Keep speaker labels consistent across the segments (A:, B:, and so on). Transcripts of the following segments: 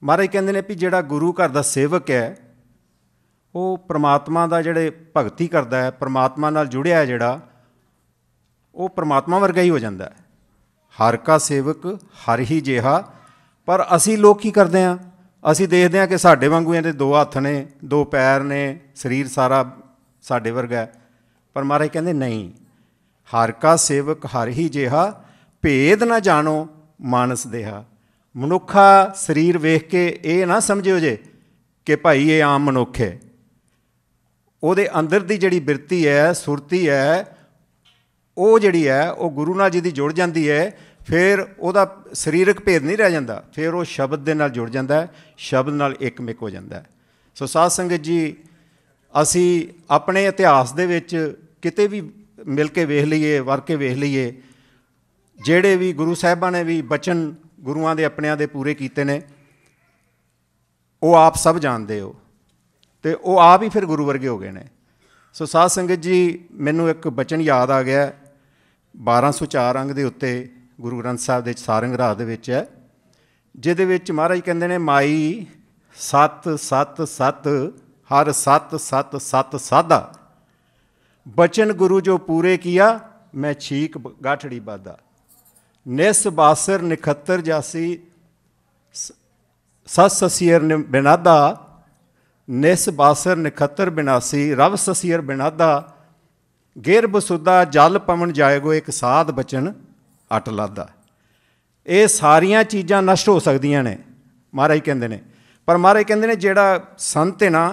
A: महाराज कहते हैं भी जिहड़ा गुरु घर दा सेवक है वो परमात्मा दा जिहड़े भगती करदा है, परमात्मा नाल जुड़िया है जिहड़ा, वो परमात्मा वर्गा ही हो जाता है। हर का सेवक हर ही जिहा। पर असी लोग की करते हैं, असी देखते हैं कि साढ़े वांगू इहदे दो हत्थ ने, दो पैर ने, शरीर सारा साढ़े वर्गा है। पर महाराज कहते नहीं, हर का सेवक हर ही जिहा, भेद ना जानो मानस देहा। मनुखा शरीर वेख के ये ना समझिओ जे कि भाई ये आम मनुख है। ਉਹਦੇ अंदर की जिहड़ी बिरती है, सुरती है, वो जिहड़ी है वो गुरु नाल जी दी जुड़ जाती है। फिर ਉਹਦਾ ਸਰੀਰਕ ਭੇਦ नहीं रह जाता, फिर वो शब्द के नाल जुड़ जाता है, शब्द नाल एकमिक हो जाता है। सो साध संगत जी, असी अपने इतिहास दे विच किते भी मिल के वेख लीए, वर के वेख लीए, ਜਿਹੜੇ भी गुरु साहिबां ने भी बचन गुरुआं दे अपनिਆਂ दे पूरे कीते ने, वो आप सब जानते हो, तो वो आप ही फिर गुरु वर्गे हो गए ने। सो साध संगत जी, मैनू एक बचन याद आ गया 1204 अंग के उत्ते गुरु ग्रंथ साहिब के सारंग राग दे विच है, जिहदे विच महाराज कहंदे ने माई सत सत सत हर सत सत सत साधा, बचन गुरु जो पूरे किया मैं छीक गाठड़ी बाधा। निस बासर निखत्तर जासी सस ससीर बिनादा, निस बासर निखत्तर बिनासी रव ससीर बिनादा, गिर बसुदा जल पवन जाएगो एक साध बचन अट लादा। ये सारिया चीज़ां नष्ट हो सकदियां ने महाराज कहंदे ने। पर महाराज कहंदे ने जिहड़ा संत है ना,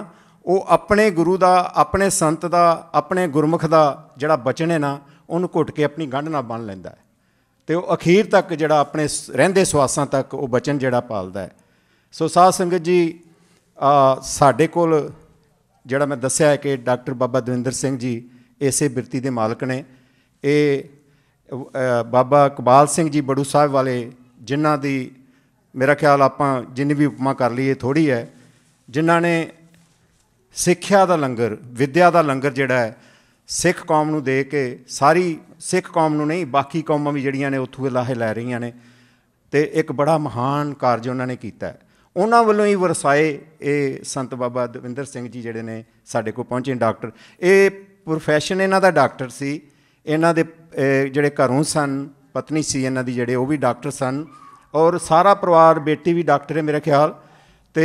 A: वो अपने गुरु का, अपने संत का, अपने गुरमुख का जिहड़ा बचन है ना, उन्होंने घुट के अपनी गंढ नाल बन लैंदा है, तो अखीर तक जिहड़ा अपने रहिंदे सुआसां तक वो बचन जिहड़ा पालदा है। सो साध संगत जी, साडे कोल जिहड़ा मैं दस्सिया है कि डॉक्टर बाबा दविंदर सिंह जी इसे बिरती के मालक ने, ये बाबा इकबाल सिंह जी बड़ू साहिब वाले, जिन्हां दी मेरा ख्याल आपां जिन्नी भी उपमा कर लीए थोड़ी है, जिन्हां ने सिक्ख्या दा लंगर, विद्या दा लंगर जिहड़ा है सिख कौम नूं दे के, सारी सिख कौम नूं नहीं बाकी कौमां भी जिहड़ियां ने उत्थों लाहे लै रहीआं ने, ते एक बड़ा महान कारज उन्होंने कीता है। उन्होंने वालों ही वरसाए ये संत बाबा दविंदर सिंह जी जिहड़े ने साडे कोल पहुँचे डॉक्टर। ये प्रोफैशन इन्हां दा डॉक्टर सी, इन्हां दे जिहड़े घरों सन, पत्नी सी इन्हां दी जिहड़े वो भी डॉक्टर सन, और सारा परिवार, बेटी भी डॉक्टर है मेरा ख्याल। तो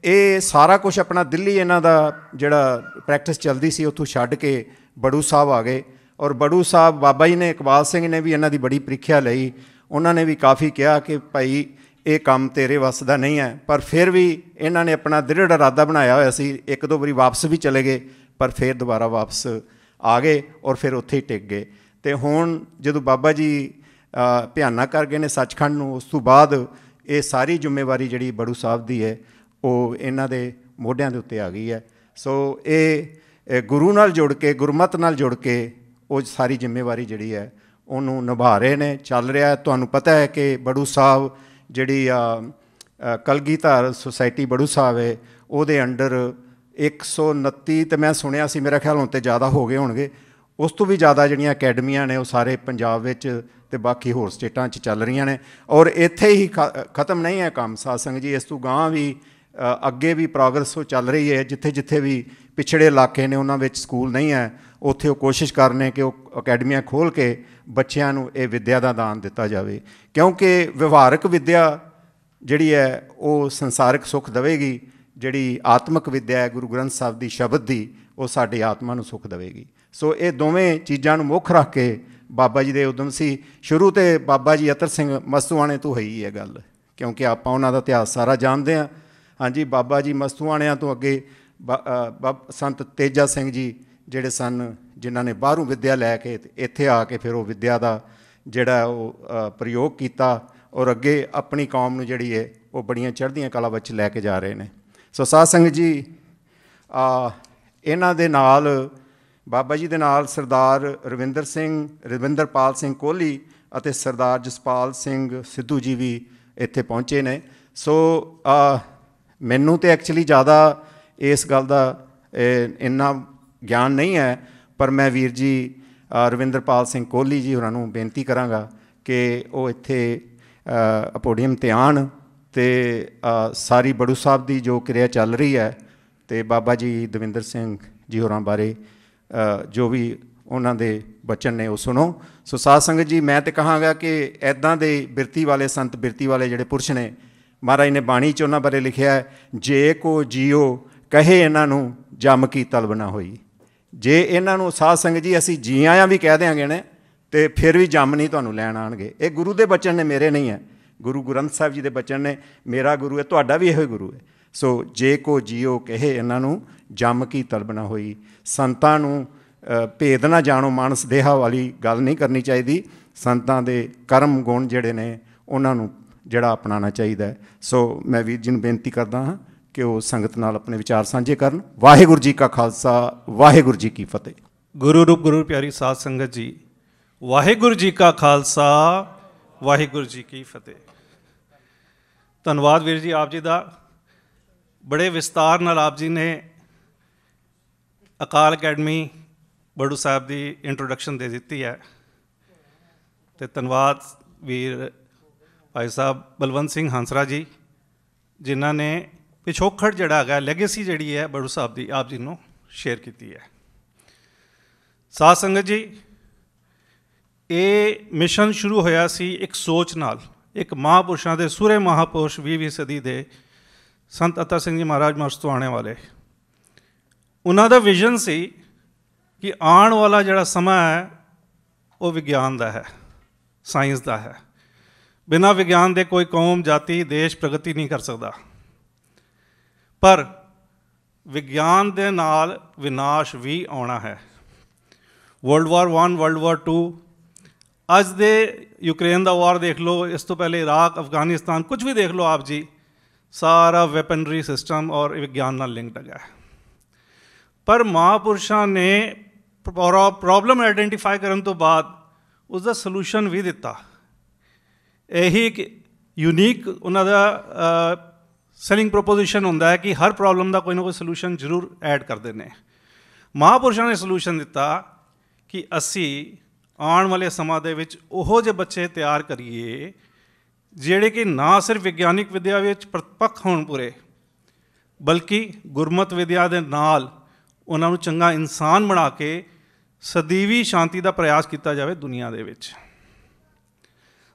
A: ये सारा कुछ अपना दिल्ली इन्हां दा जिहड़ा प्रैक्टिस चलदी सी उत्थों छड्ड के बड़ू साहब आ गए। और बड़ू साहब बाबा जी ने, इकबाल सिंह ने भी इन्हां दी बड़ी प्रीख्या लई, उन्होंने भी काफ़ी कहा कि भाई ये काम तेरे वस दा नहीं है, पर फिर भी इन्होंने अपना दृढ़ इरादा बनाया होया सी। एक दो बारी वापस भी चले गए, पर फिर दोबारा वापस आ गए और फिर उत्थे ही टिक गए। तो हुण जदों बाबा जी भयाना कर गए ने सचखंड नूं, उस तो बाद ये सारी जिम्मेवारी जिहड़ी बड़ू साहब दी है वो इन्हां दे मोढिआं दे उत्ते आ गई है। सो ये गुरु नाल जुड़ के, गुरमत नाल जुड़ के वो सारी जिम्मेवारी जिहड़ी है उन्होंने निभा रहे ने, चल रहा है। तुहानूं पता है कि बड़ू साहब जिहड़ी कलगीधर सोसाइटी बड़ू साहब है, ਉਹਦੇ अंडर 129 तो मैं सुनिया सी, मेरा ख्याल हुण ते ज़्यादा हो गए होणगे, उस तो भी ज़्यादा जिहड़ियां अकैडमियां ने वो सारे पंजाब विच ते बाकी होर स्टेटां च चल रही ने। और इत्थे ही ख़त्म नहीं है काम साध संगत जी, इस तो गांह भी अगे भी प्रोग्रेस चल रही है। जिथे जिथे भी पिछड़े इलाके ने उन्हां विच स्कूल नहीं है, उत्थे वो कोशिश करने कि वो अकैडमियां खोल के बच्चों को ये विद्या का दान दिता जाए, क्योंकि व्यवहारक विद्या जिहड़ी है वो संसारिक सुख देवेगी, जिहड़ी आत्मक विद्या है गुरु ग्रंथ साहिब की शब्द की, वो साडी आत्मा नूं सुख देवेगी। सो ये दोवें चीज़ां नूं मुख रख के बाबा जी दे उदम सी। शुरू तो बाबा जी अतर सिंह मस्तूआणे तो है ही है गल, क्योंकि आपां उन्हां दा इतिहास सारा जानते हैं। हाँ जी, बाबा जी मस्तूआणिਆਂ तो अगे संत तेजा सिंह जी जिहड़े सन, जिन्हां ने बाहरों विद्या लैके इत्थे आके फिर वो विद्या का जिहड़ा वो प्रयोग किया और अगे अपनी कौम नूं जिहड़ी है वो बड़ियां चढ़दियां कला विच लैके जा रहे हैं। सो साध संगत जी, इन्हां दे नाल बाबा जी दे नाल सरदार रविंदरपाल सिंह कोहली अते सरदार जसपाल सिंह सिद्धू जी भी इत्थे पहुँचे ने। सो मैनू तो एक्चुअली ज़्यादा इस गल का इन्ना ज्ञान नहीं है, पर मैं वीर जी रविंदरपाल सिंह कोहली जी होरां नूं बेनती करांगा कि वो इत्थे पोडियम ते आण ਤੇ ਸਾਰੀ ਬੜੂ ਸਾਹਿਬ ਦੀ ਜੋ ਕਿਰਿਆ ਚੱਲ ਰਹੀ ਹੈ ਤੇ ਬਾਬਾ ਜੀ ਦਵਿੰਦਰ ਸਿੰਘ ਜੀ ਹੋਰਾਂ ਬਾਰੇ ਜੋ ਵੀ ਉਹਨਾਂ ਦੇ ਬਚਨ ਨੇ ਉਹ ਸੁਣੋ। ਸੋ ਸਾਧ ਸੰਗਤ ਜੀ, ਮੈਂ ਤਾਂ ਕਹਾਂਗਾ ਕਿ ਇੱਦਾਂ ਦੇ ਬਿਰਤੀ ਵਾਲੇ ਸੰਤ, ਬਿਰਤੀ ਵਾਲੇ ਜਿਹੜੇ ਪੁਰਸ਼ ਨੇ, ਮਹਾਰਾਜ ਨੇ ਬਾਣੀ 'ਚ ਉਹਨਾਂ ਬਾਰੇ ਲਿਖਿਆ ਹੈ, ਜੇ ਕੋ ਜੀਓ ਕਹੇ ਇਹਨਾਂ ਨੂੰ ਜੰਮ ਕੀ ਤਲਬ ਨਾ ਹੋਈ। ਜੇ ਇਹਨਾਂ ਨੂੰ ਸਾਧ ਸੰਗਤ ਜੀ ਅਸੀਂ ਜੀ ਆਇਆਂ ਵੀ ਕਹਿ ਦਿਆਂਗੇ ਨੇ ਤੇ ਫਿਰ ਵੀ ਜੰਮ ਨਹੀਂ ਤੁਹਾਨੂੰ ਲੈਣ ਆਉਣਗੇ। ਇਹ ਗੁਰੂ ਦੇ ਬਚਨ ਨੇ, ਮੇਰੇ ਨਹੀਂ ਹੈ। ਗੁਰੂ ਗ੍ਰੰਥ ਸਾਹਿਬ ਜੀ ਦੇ ਬਚਨ ਨੇ, ਮੇਰਾ ਗੁਰੂ ਹੈ, ਤੁਹਾਡਾ ਵੀ ਇਹੋ ਹੀ ਗੁਰੂ ਹੈ। ਸੋ ਜੇ ਕੋ ਜੀਓ ਕਹੇ ਇਹਨਾਂ ਨੂੰ ਜੰਮ ਕੀ ਤਲਬ ਨਾ ਹੋਈ। ਸੰਤਾਂ ਨੂੰ ਭੇਦ ਨਾ ਜਾਣੋ, ਮਾਨਸ ਦੇਹਾ ਵਾਲੀ ਗੱਲ ਨਹੀਂ ਕਰਨੀ ਚਾਹੀਦੀ। ਸੰਤਾਂ ਦੇ ਕਰਮ ਗੁਣ ਜਿਹੜੇ ਨੇ ਉਹਨਾਂ ਨੂੰ ਜਿਹੜਾ ਅਪਣਾਉਣਾ ਚਾਹੀਦਾ ਹੈ। ਸੋ ਮੈਂ ਵੀਰ ਜੀ ਨੂੰ ਬੇਨਤੀ ਕਰਦਾ ਹਾਂ ਕਿ ਉਹ ਸੰਗਤ ਨਾਲ ਆਪਣੇ ਵਿਚਾਰ ਸਾਂਝੇ ਕਰਨ। ਵਾਹਿਗੁਰੂ ਜੀ ਕਾ ਖਾਲਸਾ, ਵਾਹਿਗੁਰੂ ਜੀ ਕੀ ਫਤਿਹ।
B: ਗੁਰੂ ਰੂਪ ਗੁਰੂ ਪਿਆਰੀ ਸਾਧ ਸੰਗਤ ਜੀ, ਵਾਹਿਗੁਰੂ ਜੀ ਕਾ ਖਾਲਸਾ, ਵਾਹਿਗੁਰੂ ਜੀ ਕੀ ਫਤਿਹ। ਧੰਨਵਾਦ ਵੀਰ ਜੀ ਆਪ ਜੀ ਦਾ। ਬੜੇ ਵਿਸਤਾਰ ਨਾਲ ਆਪ ਜੀ ਨੇ ਅਕਾਲ ਅਕੈਡਮੀ ਬੜੂ ਸਾਹਿਬ ਦੀ ਇੰਟਰੋਡਕਸ਼ਨ ਦੇ ਦਿੱਤੀ ਹੈ। ਅਤੇ ਧੰਨਵਾਦ ਵੀਰ ਭਾਈ ਸਾਹਿਬ ਬਲਵੰਤ ਸਿੰਘ ਹੰਸਰਾ ਜੀ, ਜਿਨ੍ਹਾਂ ਨੇ ਪਿਛੋਕੜ ਜਿਹੜਾ ਹੈਗਾ, ਲੈਗੇਸੀ ਜਿਹੜੀ ਹੈ ਬੜੂ ਸਾਹਿਬ ਦੀ, ਆਪ ਜੀ ਨੂੰ ਸ਼ੇਅਰ ਕੀਤੀ ਹੈ। ਸਾਧ ਸੰਗਤ ਜੀ, ਇਹ ਮਿਸ਼ਨ ਸ਼ੁਰੂ ਹੋਇਆ ਸੀ ਇੱਕ ਸੋਚ ਨਾਲ। ਇੱਕ ਮਹਾਂਪੁਰਸ਼ਾਂ ਦੇ ਸੂਰੇ ਮਹਾਂਪੁਰਸ਼ 20ਵੀਂ ਸਦੀ ਦੇ ਸੰਤ ਅਤਰ ਸਿੰਘ ਜੀ ਮਹਾਰਾਜ ਮਸਤਵਾਣੇ ਵਾਲੇ, ਉਹਨਾਂ ਦਾ ਵਿਜ਼ਨ ਸੀ ਕਿ ਆਉਣ ਵਾਲਾ ਜਿਹੜਾ ਸਮਾਂ ਹੈ ਉਹ ਵਿਗਿਆਨ ਦਾ ਹੈ, ਸਾਇੰਸ ਦਾ ਹੈ। ਬਿਨਾਂ ਵਿਗਿਆਨ ਦੇ ਕੋਈ ਕੌਮ, ਜਾਤੀ, ਦੇਸ਼ ਪ੍ਰਗਤੀ ਨਹੀਂ ਕਰ ਸਕਦਾ। ਪਰ ਵਿਗਿਆਨ ਦੇ ਨਾਲ ਵਿਨਾਸ਼ ਵੀ ਆਉਣਾ ਹੈ। ਵਰਲਡ ਵਾਰ 1, ਵਰਲਡ ਵਾਰ 2, ਅੱਜ ਦੇ ਯੂਕਰੇਨ ਦਾ ਵਾਰ ਦੇਖ ਲਓ, ਇਸ ਤੋਂ ਪਹਿਲੇ ਇਰਾਕ, ਅਫਗਾਨਿਸਤਾਨ, ਕੁਝ ਵੀ ਦੇਖ ਲਓ ਆਪ ਜੀ, ਸਾਰਾ ਵੈਪਨਰੀ ਸਿਸਟਮ ਔਰ ਵਿਗਿਆਨ ਨਾਲ ਲਿੰਕਡ ਹੈਗਾ। ਪਰ ਮਹਾਂਪੁਰਸ਼ਾਂ ਨੇ ਪ੍ਰੋਬਲਮ ਆਈਡੈਂਟੀਫਾਈ ਕਰਨ ਤੋਂ ਬਾਅਦ ਉਸ ਦਾ ਸੋਲੂਸ਼ਨ ਵੀ ਦਿੱਤਾ। ਇਹੀ ਇੱਕ ਯੂਨੀਕ ਉਹਨਾਂ ਦਾ ਸੈਲਿੰਗ ਪ੍ਰੋਪੋਜੀਸ਼ਨ ਹੁੰਦਾ ਹੈ ਕਿ ਹਰ ਪ੍ਰੋਬਲਮ ਦਾ ਕੋਈ ਨਾ ਕੋਈ ਸੋਲੂਸ਼ਨ ਜ਼ਰੂਰ ਐਡ ਕਰਦੇ ਨੇ। ਮਹਾਂਪੁਰਸ਼ਾਂ ਨੇ ਸੋਲੂਸ਼ਨ ਦਿੱਤਾ ਕਿ ਅਸੀਂ ਆਉਣ ਵਾਲੇ ਸਮਾਂ ਦੇ ਵਿੱਚ ਉਹੋ ਜਿਹੇ ਬੱਚੇ ਤਿਆਰ ਕਰੀਏ ਜਿਹੜੇ ਕਿ ਨਾ ਸਿਰਫ ਵਿਗਿਆਨਿਕ ਵਿੱਦਿਆ ਵਿੱਚ ਪ੍ਰਤਪੱਖ ਹੋਣ ਪੂਰੇ, ਬਲਕਿ ਗੁਰਮਤਿ ਵਿੱਦਿਆ ਦੇ ਨਾਲ ਉਹਨਾਂ ਨੂੰ ਚੰਗਾ ਇਨਸਾਨ ਬਣਾ ਕੇ ਸਦੀਵੀ ਸ਼ਾਂਤੀ ਦਾ ਪ੍ਰਯਾਸ ਕੀਤਾ ਜਾਵੇ ਦੁਨੀਆ ਦੇ ਵਿੱਚ।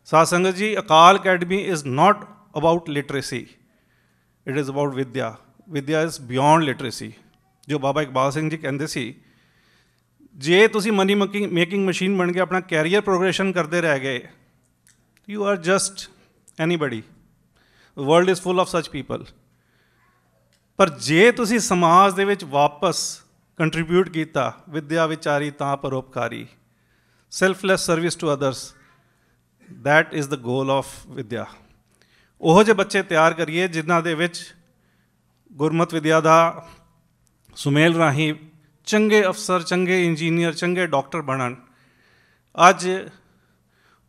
B: Sadh Sangat ji, Akal Academy is not about literacy, it is about vidya. Vidya is beyond literacy. ਜੋ ਬਾਬਾ ਇਕਬਾਲ ਸਿੰਘ ਜੀ ਕਹਿੰਦੇ ਸੀ, ਜੇ ਤੁਸੀਂ ਮਨੀ ਮੇਕਿੰਗ ਮਸ਼ੀਨ ਬਣ ਕੇ ਆਪਣਾ ਕੈਰੀਅਰ ਪ੍ਰੋਗਰੈਸ਼ਨ ਕਰਦੇ ਰਹਿ ਗਏ, you are just anybody. World is full of ਸੱਚ ਪੀਪਲ। ਪਰ ਜੇ ਤੁਸੀਂ ਸਮਾਜ ਦੇ ਵਿੱਚ ਵਾਪਸ ਕੰਟਰੀਬਿਊਟ ਕੀਤਾ, ਵਿੱਦਿਆ ਵਿਚਾਰੀ ਤਾਂ ਪਰਉਪਕਾਰੀ, selfless service to others, that is the goal of vidya. ਉਹੋ ਜਿਹੇ ਬੱਚੇ ਤਿਆਰ ਕਰੀਏ ਜਿਨ੍ਹਾਂ ਦੇ ਵਿੱਚ ਗੁਰਮਤਿ ਵਿੱਦਿਆ ਦਾ ਸੁਮੇਲ ਰਾਹੀਂ ਚੰਗੇ ਅਫਸਰ, ਚੰਗੇ ਇੰਜੀਨੀਅਰ, ਚੰਗੇ ਡਾਕਟਰ ਬਣਨ। ਅੱਜ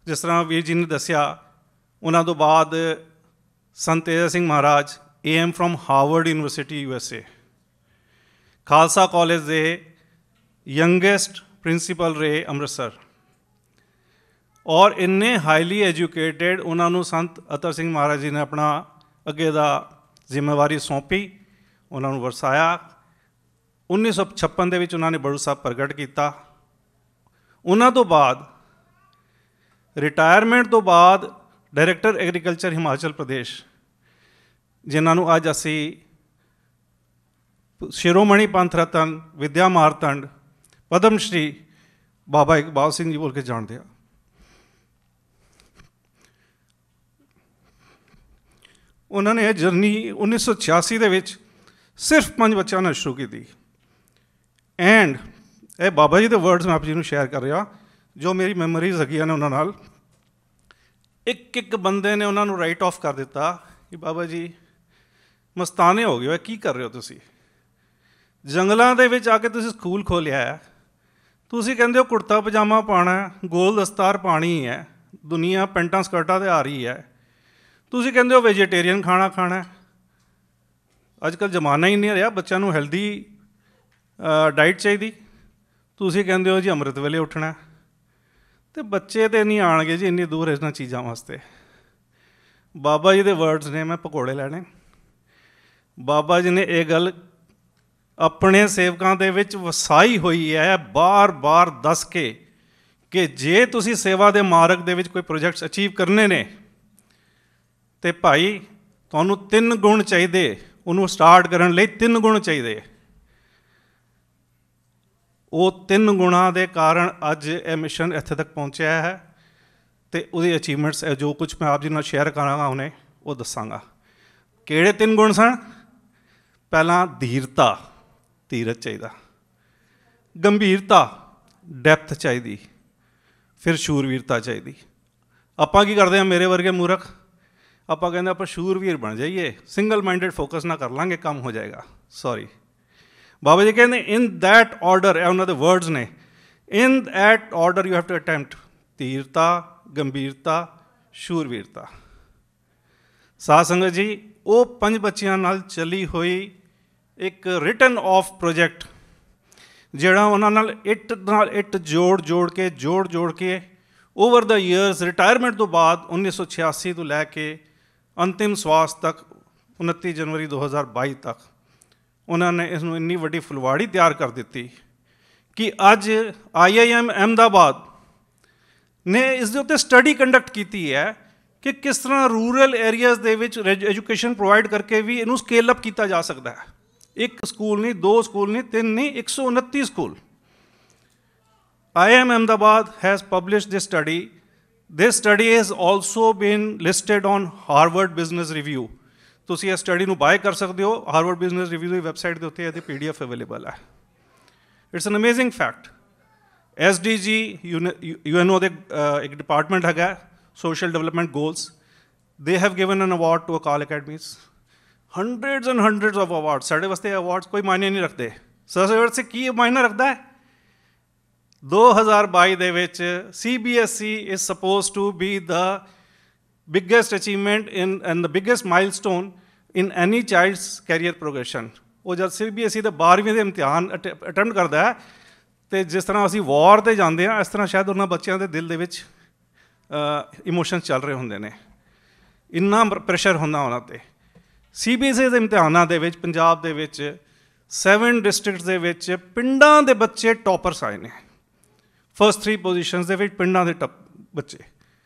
B: ਜਿਸ ਤਰ੍ਹਾਂ ਵੀਰ ਜੀ ਨੇ ਦੱਸਿਆ, ਉਹਨਾਂ ਤੋਂ ਬਾਅਦ ਸੰਤ Teja Singh Maharaj AM from Harvard university USA, Khalsa college ਦੇ ਯੰਗੈਸਟ ਪ੍ਰਿੰਸੀਪਲ ਰਹੇ ਅੰਮ੍ਰਿਤਸਰ, ਔਰ ਇੰਨੇ ਹਾਈਲੀ ਐਜੂਕੇਟਿਡ। ਉਹਨਾਂ ਨੂੰ ਸੰਤ ਅਤਰ ਸਿੰਘ ਮਹਾਰਾਜ ਜੀ ਨੇ ਆਪਣਾ ਅੱਗੇ ਦਾ ਜ਼ਿੰਮੇਵਾਰੀ ਸੌਂਪੀ, ਉਹਨਾਂ ਨੂੰ ਵਰਸਾਇਆ। 1956 ਦੇ ਵਿੱਚ ਉਹਨਾਂ ਨੇ ਬੜੂ ਸਾਹਿਬ ਪ੍ਰਗਟ ਕੀਤਾ। ਉਹਨਾਂ ਤੋਂ ਬਾਅਦ ਰਿਟਾਇਰਮੈਂਟ ਤੋਂ ਬਾਅਦ ਡਾਇਰੈਕਟਰ ਐਗਰੀਕਲਚਰ ਹਿਮਾਚਲ ਪ੍ਰਦੇਸ਼, ਜਿਨ੍ਹਾਂ ਨੂੰ ਅੱਜ ਅਸੀਂ ਸ਼ਿਰੋਮਣੀ ਪੰਥ ਰਤਨ, ਵਿੱਦਿਆ ਮਾਰਤੰਡ, ਪਦਮ ਸ਼੍ਰੀ ਬਾਬਾ ਇਕਬਾਲ ਸਿੰਘ ਜੀ ਬੋਲ ਕੇ ਜਾਣਦੇ ਹਾਂ। ਉਹਨਾਂ ਨੇ ਇਹ ਜਰਨੀ 1986 ਦੇ ਵਿੱਚ ਸਿਰਫ 5 ਬੱਚਿਆਂ ਨਾਲ ਸ਼ੁਰੂ ਕੀਤੀ। ਐਂਡ ਇਹ ਬਾਬਾ ਜੀ ਦੇ ਵਰਡਸ ਮੈਂ ਆਪ ਜੀ ਨੂੰ ਸ਼ੇਅਰ ਕਰ ਰਿਹਾ, ਜੋ ਮੇਰੀ ਮੈਮਰੀਜ਼ ਹੈਗੀਆਂ ਨੇ ਉਹਨਾਂ ਨਾਲ। ਇੱਕ ਬੰਦੇ ਨੇ ਉਹਨਾਂ ਨੂੰ ਰਾਈਟ ਆਫ ਕਰ ਦਿੱਤਾ ਕਿ ਬਾਬਾ ਜੀ ਮਸਤਾਨੇ ਹੋ ਗਏ ਹੋ, ਕੀ ਕਰ ਰਹੇ ਹੋ ਤੁਸੀਂ? ਜੰਗਲਾਂ ਦੇ ਵਿੱਚ ਆ ਕੇ ਤੁਸੀਂ ਸਕੂਲ ਖੋਲ੍ਹਿਆ ਹੈ, ਤੁਸੀਂ ਕਹਿੰਦੇ ਹੋ ਕੁੜਤਾ ਪਜਾਮਾ ਪਾਉਣਾ, ਗੋਲ ਦਸਤਾਰ ਪਾਣੀ ਹੈ, ਦੁਨੀਆ ਪੈਂਟਾਂ ਸਕਰਟਾਂ 'ਤੇ ਆ ਰਹੀ ਹੈ। ਤੁਸੀਂ ਕਹਿੰਦੇ ਹੋ ਵੈਜੀਟੇਰੀਅਨ ਖਾਣਾ ਖਾਣਾ। ਅੱਜ ਕੱਲ੍ਹ ਜ਼ਮਾਨਾ ਹੀ ਨਹੀਂ ਰਿਹਾ, ਬੱਚਿਆਂ ਨੂੰ ਹੈਲਦੀ ਡਾਈਟ ਚਾਹੀਦੀ। ਤੁਸੀਂ ਕਹਿੰਦੇ ਹੋ ਜੀ ਅੰਮ੍ਰਿਤ ਵੇਲੇ ਉੱਠਣਾ। ਅਤੇ ਬੱਚੇ ਤਾਂ ਨਹੀਂ ਆਉਣਗੇ ਜੀ ਇੰਨੀ ਦੂਰ ਇਹਨਾਂ ਚੀਜ਼ਾਂ ਵਾਸਤੇ। ਬਾਬਾ ਜੀ ਦੇ ਵਰਡਸ ਨੇ, ਮੈਂ ਪਕੌੜੇ ਲੈਣੇ। ਬਾਬਾ ਜੀ ਨੇ ਇਹ ਗੱਲ ਆਪਣੇ ਸੇਵਕਾਂ ਦੇ ਵਿੱਚ ਵਸਾਈ ਹੋਈ ਹੈ, ਬਾਰ-ਬਾਰ ਦੱਸ ਕੇ ਕਿ ਜੇ ਤੁਸੀਂ ਸੇਵਾ ਦੇ ਮਾਰਗ ਦੇ ਵਿੱਚ ਕੋਈ ਪ੍ਰੋਜੈਕਟਸ ਅਚੀਵ ਕਰਨੇ ਨੇ ਤੇ ਭਾਈ ਤੁਹਾਨੂੰ 3 ਗੁਣ ਚਾਹੀਦੇ, ਉਹਨੂੰ ਸਟਾਰਟ ਕਰਨ ਲਈ 3 ਗੁਣ ਚਾਹੀਦੇ। ਉਹ 3 ਗੁਣਾਂ ਦੇ ਕਾਰਨ ਅੱਜ ਇਹ ਮਿਸ਼ਨ ਇੱਥੇ ਤੱਕ ਪਹੁੰਚਿਆ ਹੈ ਅਤੇ ਉਹਦੀ ਅਚੀਵਮੈਂਟਸ ਜੋ ਕੁਝ ਮੈਂ ਆਪ ਜੀ ਨਾਲ ਸ਼ੇਅਰ ਕਰਾਂਗਾ ਉਹਨੇ ਉਹ ਦੱਸਾਂਗਾ। ਕਿਹੜੇ 3 ਗੁਣ ਸਨ? ਪਹਿਲਾਂ ਧੀਰਤਾ, ਧੀਰਜ ਚਾਹੀਦਾ, ਗੰਭੀਰਤਾ, ਡੈਪਥ ਚਾਹੀਦੀ, ਫਿਰ ਸ਼ੂਰਵੀਰਤਾ ਚਾਹੀਦੀ। ਆਪਾਂ ਕੀ ਕਰਦੇ ਹਾਂ, ਮੇਰੇ ਵਰਗੇ ਮੂਰਖ, ਆਪਾਂ ਕਹਿੰਦੇ ਆਪਾਂ ਸ਼ੂਰਵੀਰ ਬਣ ਜਾਈਏ, ਸਿੰਗਲ ਮਾਈਂਡਡ ਫੋਕਸ ਨਾ ਕਰ ਲਾਂਗੇ, ਕੰਮ ਹੋ ਜਾਏਗਾ। ਸੌਰੀ, ਬਾਬਾ ਜੀ ਕਹਿੰਦੇ ਇਨ ਦੈਟ ਆਰਡਰ, ਇਹ ਉਹਨਾਂ ਦੇ ਵਰਡਸ ਨੇ, in that order you have to attempt dhirta, gambhirta, shurvirta. ਸਾਧ ਸੰਗਤ ਜੀ, ਉਹ 5 ਬੱਚਿਆਂ ਨਾਲ ਚੱਲੀ ਹੋਈ ਇੱਕ ਰਿਟਨ ਆਫ ਪ੍ਰੋਜੈਕਟ ਜਿਹੜਾ ਉਹਨਾਂ ਨਾਲ ਇੱਟ ਜੋੜ ਕੇ ਓਵਰ ਦਾ ਈਅਰਸ, ਰਿਟਾਇਰਮੈਂਟ ਤੋਂ ਬਾਅਦ 1986 ਤੋਂ ਲੈ ਕੇ ਅੰਤਿਮ ਸਵਾਸ ਤੱਕ 29 ਜਨਵਰੀ 2022 ਤੱਕ ਉਹਨਾਂ ਨੇ ਇਸ ਨੂੰ ਇੰਨੀ ਵੱਡੀ ਫੁਲਵਾੜੀ ਤਿਆਰ ਕਰ ਦਿੱਤੀ ਕਿ ਅੱਜ IIM ਅਹਿਮਦਾਬਾਦ ਨੇ ਇਸ ਦੇ ਉੱਤੇ ਸਟੱਡੀ ਕੰਡਕਟ ਕੀਤੀ ਹੈ ਕਿ ਕਿਸ ਤਰ੍ਹਾਂ ਰੂਰਲ ਏਰੀਆਜ਼ ਦੇ ਵਿੱਚ ਐਜੂਕੇਸ਼ਨ ਪ੍ਰੋਵਾਈਡ ਕਰਕੇ ਵੀ ਇਹਨੂੰ ਸਕੇਲ ਅਪ ਕੀਤਾ ਜਾ ਸਕਦਾ ਹੈ। 1 ਸਕੂਲ ਨਹੀਂ, 2 ਸਕੂਲ ਨਹੀਂ, 3 ਨਹੀਂ, 129 school. IIM Ahmedabad has published this study. This study has also been listed on Harvard Business Review. ਤੁਸੀਂ ਇਸ ਸਟੱਡੀ ਨੂੰ ਬਾਏ ਕਰ ਸਕਦੇ ਹੋ, ਹਾਰਵਰਡ ਬਿਜ਼ਨਸ ਰਿਵਿਊ ਦੀ ਵੈਬਸਾਈਟ ਦੇ ਉੱਤੇ ਇਹਦੀ PDF ਅਵੇਲੇਬਲ ਹੈ। It's an amazing fact. SDG UNO ਦੇ ਇੱਕ ਡਿਪਾਰਟਮੈਂਟ ਹੈਗਾ, social development goals, they have given an award to Akal academies, hundreds and hundreds of award. ਸਾਡੇ ਵਾਸਤੇ ਅਵਾਰਡਸ ਕੋਈ ਮਾਇਨੇ ਨਹੀਂ ਰੱਖਦੇ। ਸਾਡੇ ਵਾਸਤੇ ਕੀ ਮਾਇਨਾ ਰੱਖਦਾ ਹੈ? 2022 ਦੇ ਵਿੱਚ CBSE is supposed to be the biggest achievement and the biggest milestone in any child's career progression. ਉਹ ਜਦ CBSE ਦੇ 12ਵੀਂ ਦੇ ਇਮਤਿਹਾਨ ਅਟੈਂਪਟ ਕਰਦਾ ਹੈ ਅਤੇ ਜਿਸ ਤਰ੍ਹਾਂ ਅਸੀਂ ਵਾਰ 'ਤੇ ਜਾਂਦੇ ਹਾਂ, ਇਸ ਤਰ੍ਹਾਂ ਸ਼ਾਇਦ ਉਹਨਾਂ ਬੱਚਿਆਂ ਦੇ ਦਿਲ ਦੇ ਵਿੱਚ ਇਮੋਸ਼ਨਸ ਚੱਲ ਰਹੇ ਹੁੰਦੇ ਨੇ, ਇੰਨਾ ਪ੍ਰੈਸ਼ਰ ਹੁੰਦਾ ਉਹਨਾਂ 'ਤੇ। CBSE ਦੇ ਇਮਤਿਹਾਨਾਂ ਦੇ ਵਿੱਚ ਪੰਜਾਬ ਦੇ ਵਿੱਚ 7 ਡਿਸਟ੍ਰਿਕਟਸ ਦੇ ਵਿੱਚ ਪਿੰਡਾਂ ਦੇ ਬੱਚੇ ਟੋਪਰਸ ਆਏ ਨੇ। ਫਸਟ 3 ਪੋਜੀਸ਼ਨਸ ਦੇ ਵਿੱਚ ਪਿੰਡਾਂ ਦੇ ਬੱਚੇ,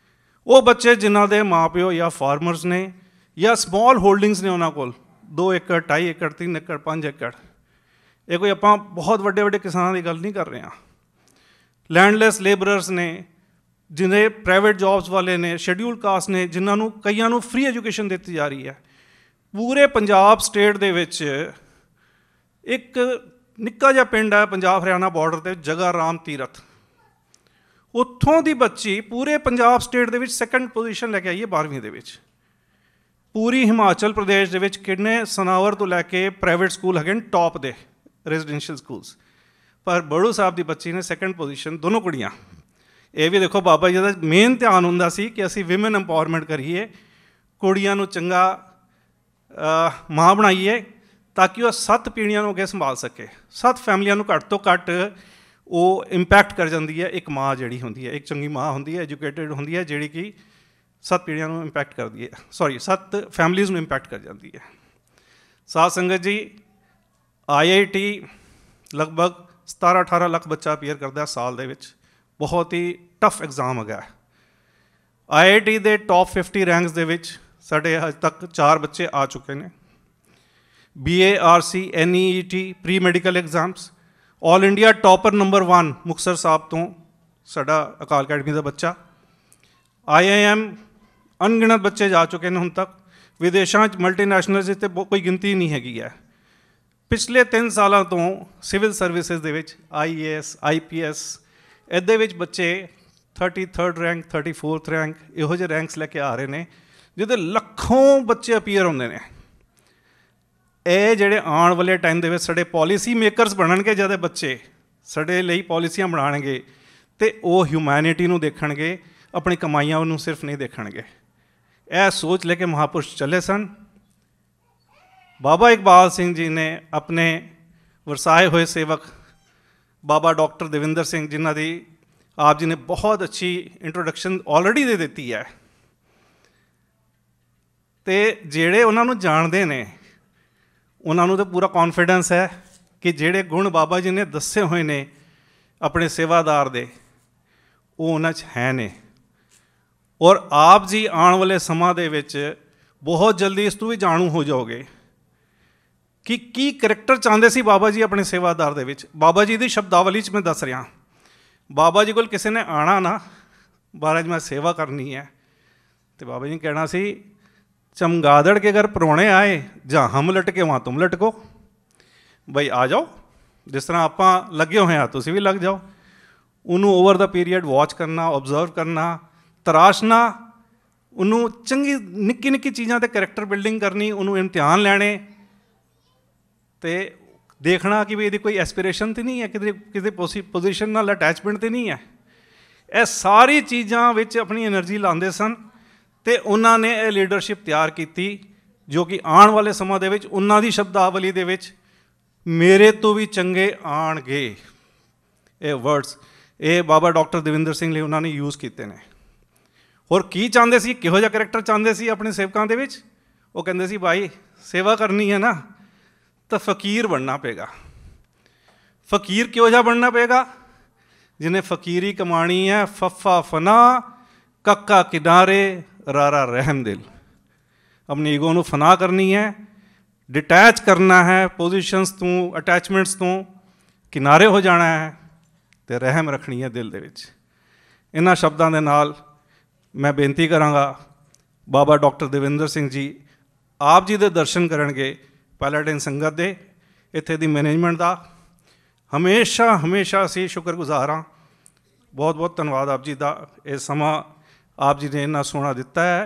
B: ਉਹ ਬੱਚੇ ਜਿਨ੍ਹਾਂ ਦੇ ਮਾਂ ਪਿਓ ਜਾਂ ਫਾਰਮਰਸ ਨੇ ਜਾਂ ਸਮੌਲ ਹੋਲਡਿੰਗਸ ਨੇ ਉਹਨਾਂ ਕੋਲ, 2 ਏਕੜ, 2.5 ਏਕੜ, 3 ਏਕੜ, 5 ਏਕੜ। ਇਹ ਕੋਈ ਆਪਾਂ ਬਹੁਤ ਵੱਡੇ ਕਿਸਾਨਾਂ ਦੀ ਗੱਲ ਨਹੀਂ ਕਰ ਰਹੇ ਹਾਂ। ਲੈਂਡਲੈਸ ਲੇਬਰਰਸ ਨੇ, ਜਿਹਨੇ ਪ੍ਰਾਈਵੇਟ ਜੋਬਸ ਵਾਲੇ ਨੇ, ਸ਼ੈਡਿਊਲ ਕਾਸਟ ਨੇ, ਜਿਨ੍ਹਾਂ ਨੂੰ ਕਈਆਂ ਨੂੰ ਫ੍ਰੀ ਐਜੂਕੇਸ਼ਨ ਦਿੱਤੀ ਜਾ ਰਹੀ ਹੈ। ਪੂਰੇ ਪੰਜਾਬ ਸਟੇਟ ਦੇ ਵਿੱਚ ਇੱਕ ਨਿੱਕਾ ਜਿਹਾ ਪਿੰਡ ਹੈ ਪੰਜਾਬ ਹਰਿਆਣਾ ਬਾਰਡਰ 'ਤੇ, ਜਗਾ ਰਾਮ ਤੀਰਥ। ਉੱਥੋਂ ਦੀ ਬੱਚੀ ਪੂਰੇ ਪੰਜਾਬ ਸਟੇਟ ਦੇ ਵਿੱਚ 2nd ਪੋਜੀਸ਼ਨ ਲੈ ਕੇ ਆਈ ਹੈ 12ਵੀਂ ਦੇ ਵਿੱਚ। ਪੂਰੀ ਹਿਮਾਚਲ ਪ੍ਰਦੇਸ਼ ਦੇ ਵਿੱਚ ਕਿੰਨੇ ਸਨਾਵਰ ਤੋਂ ਲੈ ਕੇ ਪ੍ਰਾਈਵੇਟ ਸਕੂਲ ਹੈਗੇ ਨੇ ਟੌਪ ਦੇ ਰੈਜ਼ੀਡੈਂਸ਼ੀਅਲ ਸਕੂਲਸ, ਪਰ ਬੜੂ ਸਾਹਿਬ ਦੀ ਬੱਚੀ ਨੇ 2nd ਪੋਜੀਸ਼ਨ, ਦੋਨੋਂ ਕੁੜੀਆਂ। ਇਹ ਵੀ ਦੇਖੋ, ਬਾਬਾ ਜੀ ਦਾ ਮੇਨ ਧਿਆਨ ਹੁੰਦਾ ਸੀ ਕਿ ਅਸੀਂ ਵਿਮਨ ਐਮਪਾਵਰਮੈਂਟ ਕਰੀਏ, ਕੁੜੀਆਂ ਨੂੰ ਚੰਗਾ ਮਾਂ ਬਣਾਈਏ ਤਾਂ ਕਿ ਉਹ 7 ਪੀੜ੍ਹੀਆਂ ਨੂੰ ਅੱਗੇ ਸੰਭਾਲ ਸਕੇ। 7 ਫੈਮਲੀਆਂ ਨੂੰ ਘੱਟ ਤੋਂ ਘੱਟ ਉਹ ਇੰਪੈਕਟ ਕਰ ਜਾਂਦੀ ਹੈ। ਇੱਕ ਮਾਂ ਜਿਹੜੀ ਹੁੰਦੀ ਹੈ, ਇੱਕ ਚੰਗੀ ਮਾਂ ਹੁੰਦੀ ਹੈ, ਐਜੂਕੇਟਿਡ ਹੁੰਦੀ ਹੈ, ਜਿਹੜੀ ਕਿ 7 ਪੀੜ੍ਹੀਆਂ ਨੂੰ ਇੰਪੈਕਟ ਕਰਦੀ ਹੈ, 7 ਫੈਮਲੀਜ਼ ਨੂੰ ਇੰਪੈਕਟ ਕਰ ਜਾਂਦੀ ਹੈ। ਸਾਧ ਸੰਗਤ ਜੀ, IIT ਲਗਭਗ 17-18 ਲੱਖ ਬੱਚਾ ਅਪੀਅਰ ਕਰਦਾ ਸਾਲ ਦੇ ਵਿੱਚ। ਬਹੁਤ ਹੀ ਟਫ ਐਗਜ਼ਾਮ ਹੈਗਾ। IIT ਦੇ ਟੌਪ 50 ਰੈਂਕਸ ਦੇ ਵਿੱਚ ਸਾਡੇ ਅੱਜ ਤੱਕ 4 ਬੱਚੇ ਆ ਚੁੱਕੇ ਨੇ। BARC NEET pre medical exams, all India topper number 1 Muktsar Sahib ਤੋਂ ਸਾਡਾ ਅਕਾਲ ਅਕੈਡਮੀ ਦਾ ਬੱਚਾ। IIM ਅਣਗਿਣਤ ਬੱਚੇ ਜਾ ਚੁੱਕੇ ਨੇ ਹੁਣ ਤੱਕ। ਵਿਦੇਸ਼ਾਂ 'ਚ ਮਲਟੀਨੈਸ਼ਨਲਸ 'ਤੇ ਕੋਈ ਗਿਣਤੀ ਨਹੀਂ ਹੈਗੀ ਹੈ। ਪਿਛਲੇ 3 ਸਾਲਾਂ ਤੋਂ ਸਿਵਲ ਸਰਵਿਸਿਜ਼ ਦੇ ਵਿੱਚ IAS IPS ਇਹਦੇ ਵਿੱਚ ਬੱਚੇ 33rd ਰੈਂਕ, 34th ਰੈਂਕ, ਇਹੋ ਜਿਹੇ ਰੈਂਕਸ ਲੈ ਕੇ ਆ ਰਹੇ ਨੇ, ਜਿਹਦੇ ਲੱਖੋਂ ਬੱਚੇ ਅਪੀਅਰ ਹੁੰਦੇ ਨੇ। ਇਹ ਜਿਹੜੇ ਆਉਣ ਵਾਲੇ ਟਾਈਮ ਦੇ ਵਿੱਚ ਸਾਡੇ ਪੋਲਿਸੀ ਮੇਕਰਸ ਬਣਨਗੇ, ਜਦ ਬੱਚੇ ਸਾਡੇ ਲਈ ਪਾਲਿਸੀਆਂ ਬਣਾਉਣਗੇ ਅਤੇ ਉਹ ਹਿਊਮੈਨਿਟੀ ਨੂੰ ਦੇਖਣਗੇ, ਆਪਣੀ ਕਮਾਈਆਂ ਨੂੰ ਸਿਰਫ ਨਹੀਂ ਦੇਖਣਗੇ। ਇਹ ਸੋਚ ਲੈ ਕੇ ਮਹਾਂਪੁਰਸ਼ ਚੱਲੇ ਸਨ। ਬਾਬਾ ਇਕਬਾਲ ਸਿੰਘ ਜੀ ਨੇ ਆਪਣੇ ਵਰਸਾਏ ਹੋਏ ਸੇਵਕ ਬਾਬਾ ਡਾਕਟਰ ਦਵਿੰਦਰ ਸਿੰਘ, ਜਿਨ੍ਹਾਂ ਦੀ ਆਪ ਜੀ ਨੇ ਬਹੁਤ ਅੱਛੀ ਇੰਟਰੋਡਕਸ਼ਨ ਆਲਰੇਡੀ ਦੇ ਦਿੱਤੀ ਹੈ, ਤੇ ਜਿਹੜੇ ਉਹਨਾਂ ਨੂੰ ਜਾਣਦੇ ਨੇ ਉਹਨਾਂ ਨੂੰ ਤਾਂ ਪੂਰਾ ਕੌਨਫੀਡੈਂਸ ਹੈ ਕਿ ਜਿਹੜੇ ਗੁਣ ਬਾਬਾ ਜੀ ਨੇ ਦੱਸੇ ਹੋਏ ਨੇ ਆਪਣੇ ਸੇਵਾਦਾਰ ਦੇ, ਉਹ ਉਹਨਾਂ 'ਚ ਹੈ ਨੇ। ਔਰ ਆਪ ਜੀ ਆਉਣ ਵਾਲੇ ਸਮਾਂ ਦੇ ਵਿੱਚ ਬਹੁਤ ਜਲਦੀ ਇਸ ਤੋਂ ਵੀ ਜਾਣੂ ਹੋ ਜਾਓਗੇ ਕਿ ਕੀ ਕਰੈਕਟਰ ਚਾਹੁੰਦੇ ਸੀ ਬਾਬਾ ਜੀ ਆਪਣੇ ਸੇਵਾਦਾਰ ਦੇ ਵਿੱਚ। ਬਾਬਾ ਜੀ ਦੀ ਸ਼ਬਦਾਵਲੀ 'ਚ ਮੈਂ ਦੱਸ ਰਿਹਾ, ਬਾਬਾ ਜੀ ਕੋਲ ਕਿਸੇ ਨੇ ਆਉਣਾ ਨਾ, ਮਹਾਰਾਜ ਮੈਂ ਸੇਵਾ ਕਰਨੀ ਹੈ, तो बाबा जी ने कहना सी चमगादड़ के घर परौने आए, जहाँ हम लटके वहाँ तुम लटको, बई आ जाओ, जिस तरह आप लगे हुए हैं तुम भी लग जाओ। उन्होंने ओवर द पीरियड वॉच करना, ऑबजर्व करना, तराशना, उन्होंने चंगी निक्की निक्की चीज़ों ते करैक्टर बिल्डिंग करनी, उन्होंने इम्तिहान लैने ते देखना कि भी यदि कोई एस्पिरेशन तो नहीं है, किसी पोजीशन नाल अटैचमेंट तो नहीं है। ये सारी चीज़ों विच अपनी एनर्जी लाते सन तो उन्होंने ये लीडरशिप तैयार की जो कि आने वाले समय दे विच उन्हां दी शब्दावली दे विच मेरे तो भी चंगे आणगे, ये वर्ड्स ये बाबा डॉक्टर दविंदर सिंह लिए उन्होंने यूज़ किए हैं। और की चाहते सी, किहो जिहा करैक्टर चाहते सी अपने सेवकों के विच, वो कहते सी भाई सेवा करनी है ना तो फ़कीर बनना पेगा। फ़कीर किहो जिहा बनना पेगा, जिन्हें फ़कीरी कमानी है, फफा फना कक्का किनारे रारा रहम दिल, अपनी ईगो नू फना करनी है, डिटैच करना है पोजीशनस तो, अटैचमेंट्स तो, किनारे हो जाना है तो रहम रखनी है दिल दे विच। इन्हां शब्दों के नाल मैं बेनती करांगा बाबा डॉक्टर दविंदर सिंह जी आप जी दे दर्शन करनगे पैलाडिन संगत दे, इत्थे दी मैनेजमेंट दा हमेशा हमेशा असीं शुक्रगुजार हाँ। बहुत बहुत धन्यवाद आप जी का, ये समा आप जी ने इन्ना सोहना दिता है।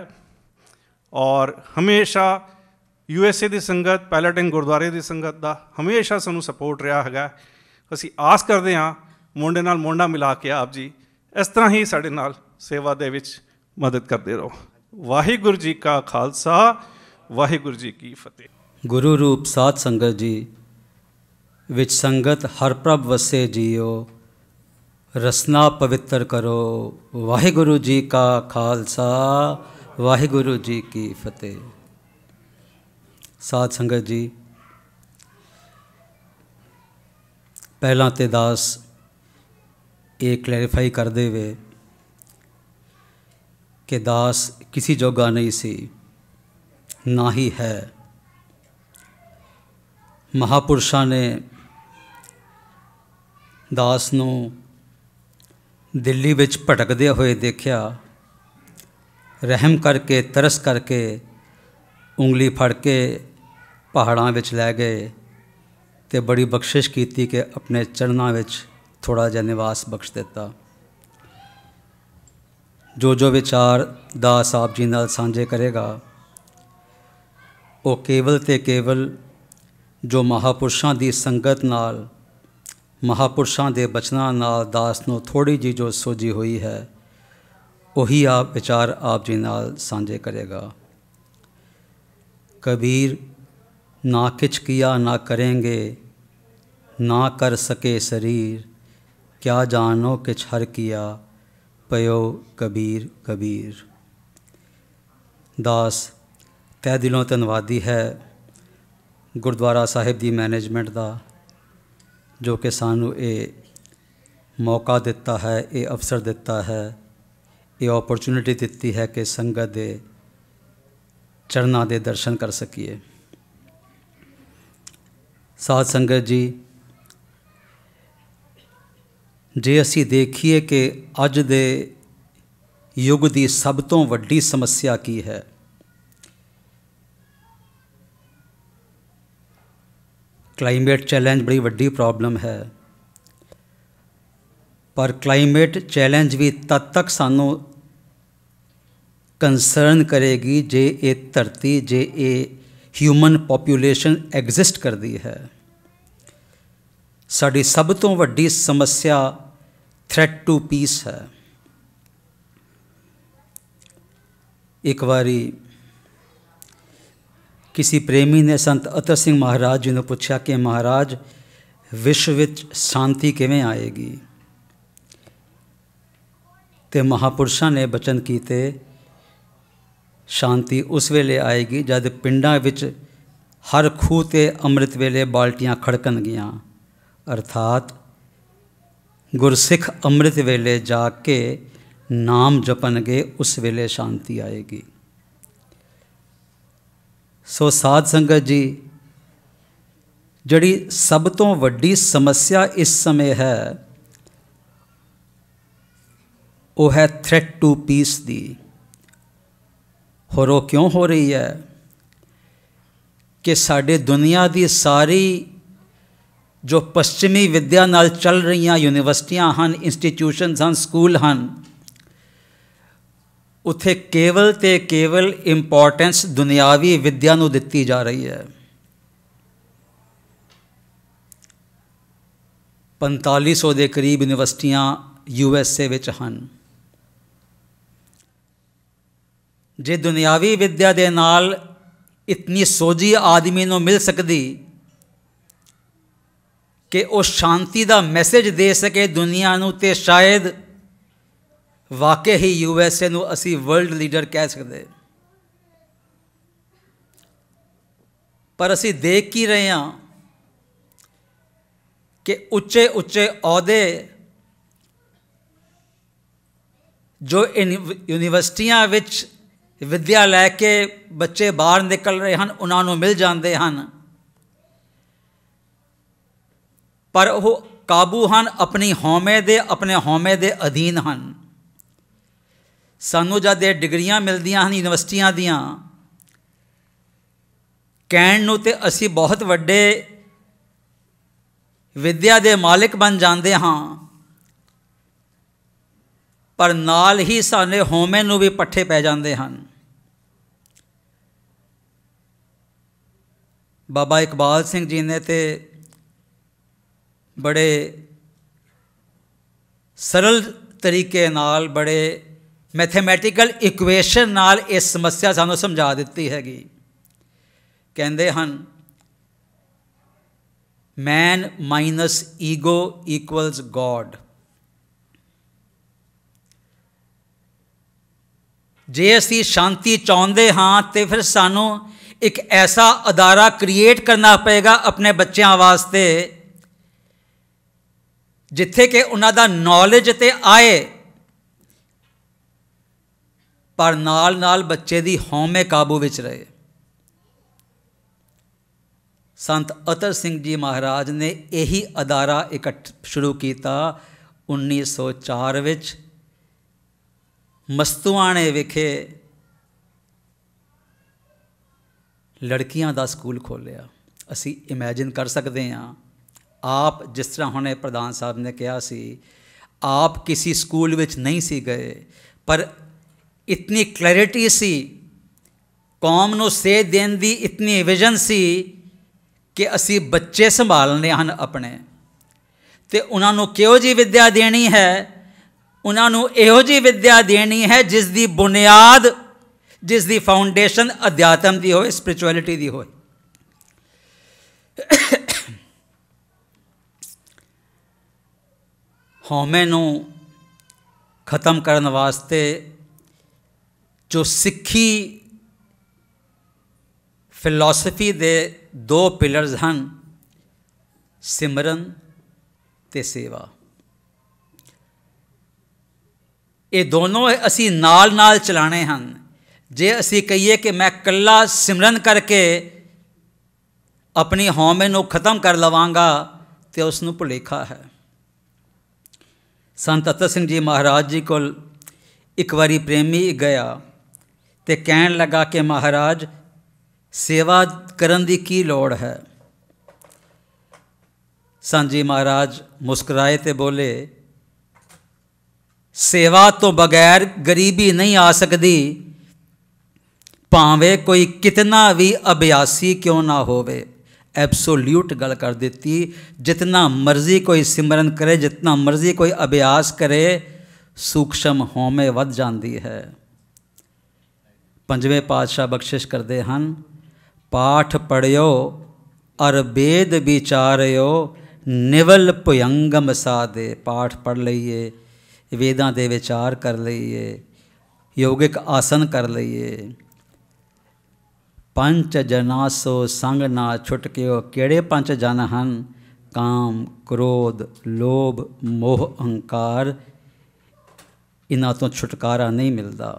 B: और हमेशा USA की संगत, पैलाडिन गुरुद्वारे की संगत का हमेशा सानू सपोर्ट रहा है। असीं आस करते हाँ मुंडे नाल मुंडा मिला के आप जी इस तरह ही साडे नाल सेवा दे विच मदद करते रहो। वाहिगुरू जी का खालसा, वाहिगुरू जी की फतेह।
C: गुरु रूप साध संगत जी विच संगत हर प्रभ वसे जियो, रसना पवित्र करो। वाहिगुरू जी का खालसा, वाहिगुरू जी की फतेह। साध संगत जी, पहला ते दास ये क्लैरिफाई कर देवे कि दास किसी जोगा नहीं सी, ना ही है। महापुरुषों ने दास नूं दिल्ली विच भटकदे हुए देखा, रहम करके तरस करके उंगली फड़ के पहाड़ां विच लै गए ते बड़ी बख्शिश की कि अपने चरणों विच थोड़ा जिहा निवास बख्श दिता। जो जो विचार दास आप जी नाल सांझे करेगा वो केवल ते केवल जो महापुरुषों की संगत नाल, महापुरुषों के बचनों नाल दास नूं थोड़ी जी जो सोझी हुई है वही आप विचार आप जी नाल सांझे करेगा। कबीर ना किछ किया ना करेंगे, ना कर सके शरीर, क्या जानो किछ हर किया, पयो कबीर कबीर। दास तह दिलों धन्नवादी है गुरुद्वारा साहिब की मैनेजमेंट का, जो कि सानू ये मौका दिता है, ये अवसर दिता है, ये अपॉर्चुनिटी दिती है कि संगत दे चरणों के दर्शन कर सकीए। साध संगत जी, जे असी देखिए कि अज दे युग की सब तो वड्डी समस्या की है, क्लाइमेट चैलेंज बड़ी वड्डी प्रॉब्लम है। पर क्लाइमेट चैलेंज भी तद तक सानू कंसर्न करेगी जे ये धरती, जे ये ह्यूमन पॉपुलेशन एग्जिस्ट करती है। साड़ी सब तो वड्डी समस्या थ्रेट टू पीस है। एक बारी किसी प्रेमी ने संत अतर सिंह महाराज जी ने पूछा कि महाराज विश्व विच शांति किवें आएगी? तो महापुरुषों ने बचन किए शांति उस वेले आएगी जब पिंडां विच हर खूह ते अमृत वेले बाल्टियां खड़कणगियां, अर्थात गुरसिख अमृत वेले जाके नाम जपणगे, उस वेले शांति आएगी। सो साध संगत जी, जिहड़ी सब तो वड्डी समस्या इस समय है वो है थ्रेट टू पीस दी। और वो क्यों हो रही है कि साडे दुनिया की सारी जो पश्चिमी विद्या नाल चल रही यूनिवर्सिटियां हैं, इंस्टीट्यूशनस हैं, स्कूल हैं, उत्थे केवल ते केवल इंपॉर्टेंस दुनियावी विद्या नूं दित्ती जा रही है। 4500 के करीब यूनिवर्सिटियां USA विच हैं। जे दुनियावी विद्या दे नाल इतनी सोझी आदमी नूं मिल सकती कि वो शांति का मैसेज दे सके दुनिया नूं, ते शायद वाकई ही USA नूं असी वर्ल्ड लीडर कह सकते। पर असी देख ही रहे हैं कि उच्चे उच्चे अहुदे जो यूनिवर्सिटियां विच विद्या लैके बच्चे बाहर निकल रहे हैं उन्होंने मिल जाते हैं, पर वो काबू हैं अपनी हौमे दे, अपने हौमे दे अधीन हैं। सानू जद ये डिग्रियां मिलदियां हैं यूनिवर्सिटियां दियां, कहण नूं ते असी बहुत वड्डे विद्या दे मालिक बन जाते हाँ, पर नाल ही साने होमे नूं भी पट्ठे पै जाते हैं। बाबा इकबाल सिंह जी ने ते बड़े सरल तरीके नाल, बड़े मैथेमैटिकल इक्वेशन नाल इस समस्या सानू समझा दी हैगी। कहते हैं man minus ego equals God. जे असी शांति चाहते हाँ तो फिर सानू एक ऐसा अदारा क्रिएट करना पेगा अपने बच्चों वास्ते जिथे कि उन्हां दा नॉलेज ते आए, पर नाल नाल बच्चे दी हौमे काबू विच रहे। संत अतर सिंह जी महाराज ने यही अदारा इकट्ठ शुरू किया 1904 विच मस्तुआणे विखे लड़कियां दा स्कूल खोलिया। असी इमेजिन कर सकते हैं, आप जिस तरह हुणे प्रधान साहब ने कहा सी, आप किसी स्कूल विच नहीं सी गए, पर इतनी क्लैरिटी सी, कौम नूं सेध देण दी इतनी विजन सी कि असी बच्चे संभालने हैं अपने, ते उन्हां नूं किहो जी विद्या देनी है, उन्हां नूं इहो जी विद्या देनी है जिस दी बुनियाद, जिस दी फाउंडेशन अध्यात्म दी होए, स्पिरिचुअलिटी दी होए। हौमे नूं खत्म करने वास्ते जो सिक्खी फिलॉसफी दे 2 पिलर्स हैं, सिमरन ते सेवा। ये दोनों असी नाल नाल चलाने हैं। जे असी कहिए कि मैं कल्ला सिमरन करके अपनी हौमे नूं खत्म कर लवांगा तो उसनूं भुलेखा है। संत अतर सिंह जी महाराज जी को एक बारी प्रेमी गया तो कहन लगा कि महाराज सेवा करन दी की लोड़ है। संत जी महाराज मुस्कुराए तो बोले, सेवा तो बगैर गरीबी नहीं आ सकती, भावें कोई कितना भी अभ्यासी क्यों ना होवे। एब्सोल्यूट गल कर देती, जितना मर्जी कोई सिमरन करे, जितना मर्जी कोई अभ्यास करे, सूक्ष्म हौमे वध जाती है। पंजवें पातशाह बख्शिश करते हैं, पाठ पढ़ियो अर वेद विचारियो, निवल भुयंगम साधे। पाठ पढ़ लीए, वेदां दे विचार कर लीए, योगिक आसन कर लीए, पंच जना सो संग ना छुटकियो। किहड़े पंच जन हन? काम, क्रोध, लोभ, मोह, अहंकार। इन्हां तो छुटकारा नहीं मिलता।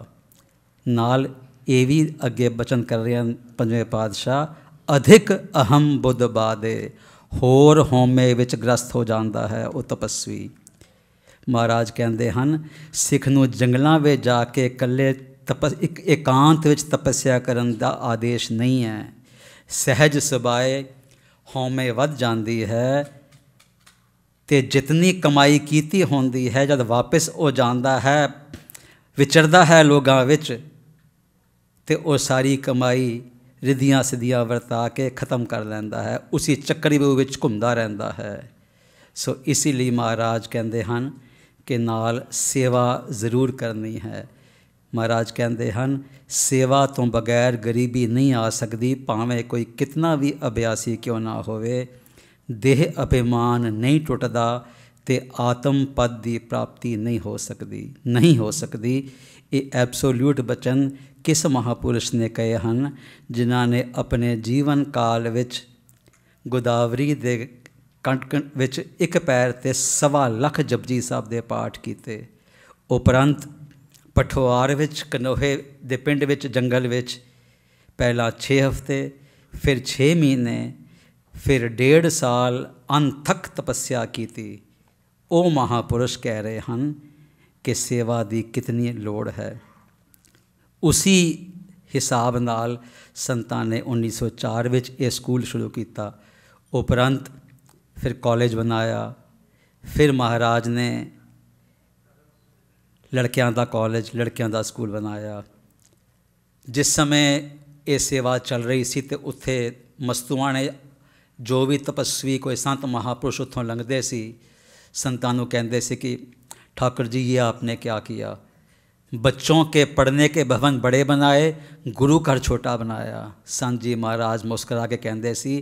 C: नाल ये भी अगे बचन कर रहे हैं पंजवें पातशाह, अधिक अहम बुद्ध बादे, होर होमे विच ग्रस्त हो जाता है वो तपस्वी। महाराज कहते हैं सिख नूं जंगलों में जाके कल्ले एक एकांत विच तपस्या करन दा आदेश नहीं है। सहज सुभाए हौमे वध जाती है, तो जितनी कमाई कीती होंदी है जब वापस हो जाता है, विचरदा है लोगों विच, तो वो सारी कमाई रिधियाँ सिद्धियाँ वरता के ख़त्म कर लैंदा है, उसी चक्रव्यूह विच घुमदा रहिंदा है। सो इसीलिए महाराज कहते हैं कि नाल सेवा ज़रूर करनी है। महाराज कहते हैं सेवा तो बगैर गरीबी नहीं आ सकती, भावें कोई कितना भी अभ्यासी क्यों ना होवे। देह अभिमान नहीं टुटदा ते आत्म पद की प्राप्ति नहीं हो सकती। ये एब्सोल्यूट बचन किस महापुरुष ने कहे हैं? जिन्हों ने अपने जीवन काल विच गोदावरी दे कंट विच एक पैर ते 1.25 लाख जपजी साहब दे पाठ किए। उपरंत पठवार विच कनोहे दे पिंड विच जंगल विच पहला 6 हफ्ते, फिर 6 महीने, फिर 1.5 साल अनथक तपस्या की। वो महापुरुष कह रहे हैं कि सेवा की कितनी लोड़ है। उसी हिसाब नाल संतां ने 1904 विच ये स्कूल शुरू किया। उपरंत फिर कॉलेज बनाया, फिर महाराज ने लड़कियां दा कॉलेज, लड़कियां दा स्कूल बनाया। जिस समय ये सेवा चल रही सी तो उत्थे मस्तूआणे जो भी तपस्वी कोई संत महापुरुष उत्थों लंघते सी, संतां नूं कहंदे सी कि ठाकुर जी ये आपने क्या किया? बच्चों के पढ़ने के भवन बड़े बनाए, गुरु घर छोटा बनाया। संत जी महाराज मुस्करा के कहंदे सी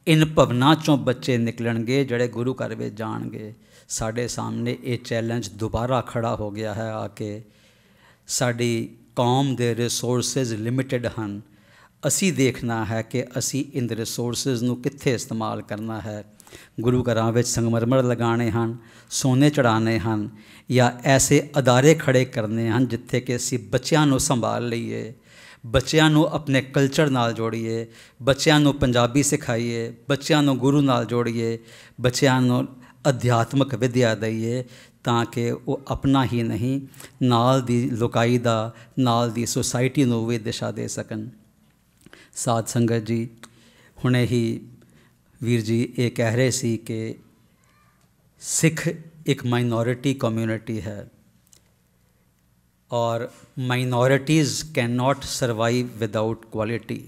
C: इन भवनां चों बच्चे निकलणगे जिहड़े गुरु घर विच जाणगे। साडे सामने ये चैलेंज दोबारा खड़ा हो गया है आके। साडी कौम दे रिसोर्सिस लिमिटेड हैं। असी देखना है कि असी इन रिसोर्सिस नूं कित्थे इस्तेमाल करना है। गुरु घरां विच संगमरमर लगाने हैं, सोने चढ़ाने हैं, या ऐसे अदारे खड़े करने हैं जिथे कि असी बच्चों नूं संभाल लईए, बच्चों नूं अपने कल्चर नाल जोड़िए, बच्चों नूं पंजाबी सिखाइए, बच्चों नूं गुरु नाल जोड़िए, बच्चों नूं अध्यात्मक विद्या दईए, ताकि वो अपना ही नहीं नाल दी लोकाई दा, नाल दी सोसाइटी नूं भी दिशा दे सकन। साध संगत जी, हुणे ही वीर जी ये कह रहे सी कि सिख एक माइनॉरिटी कम्युनिटी है और minorities can not survive without quality.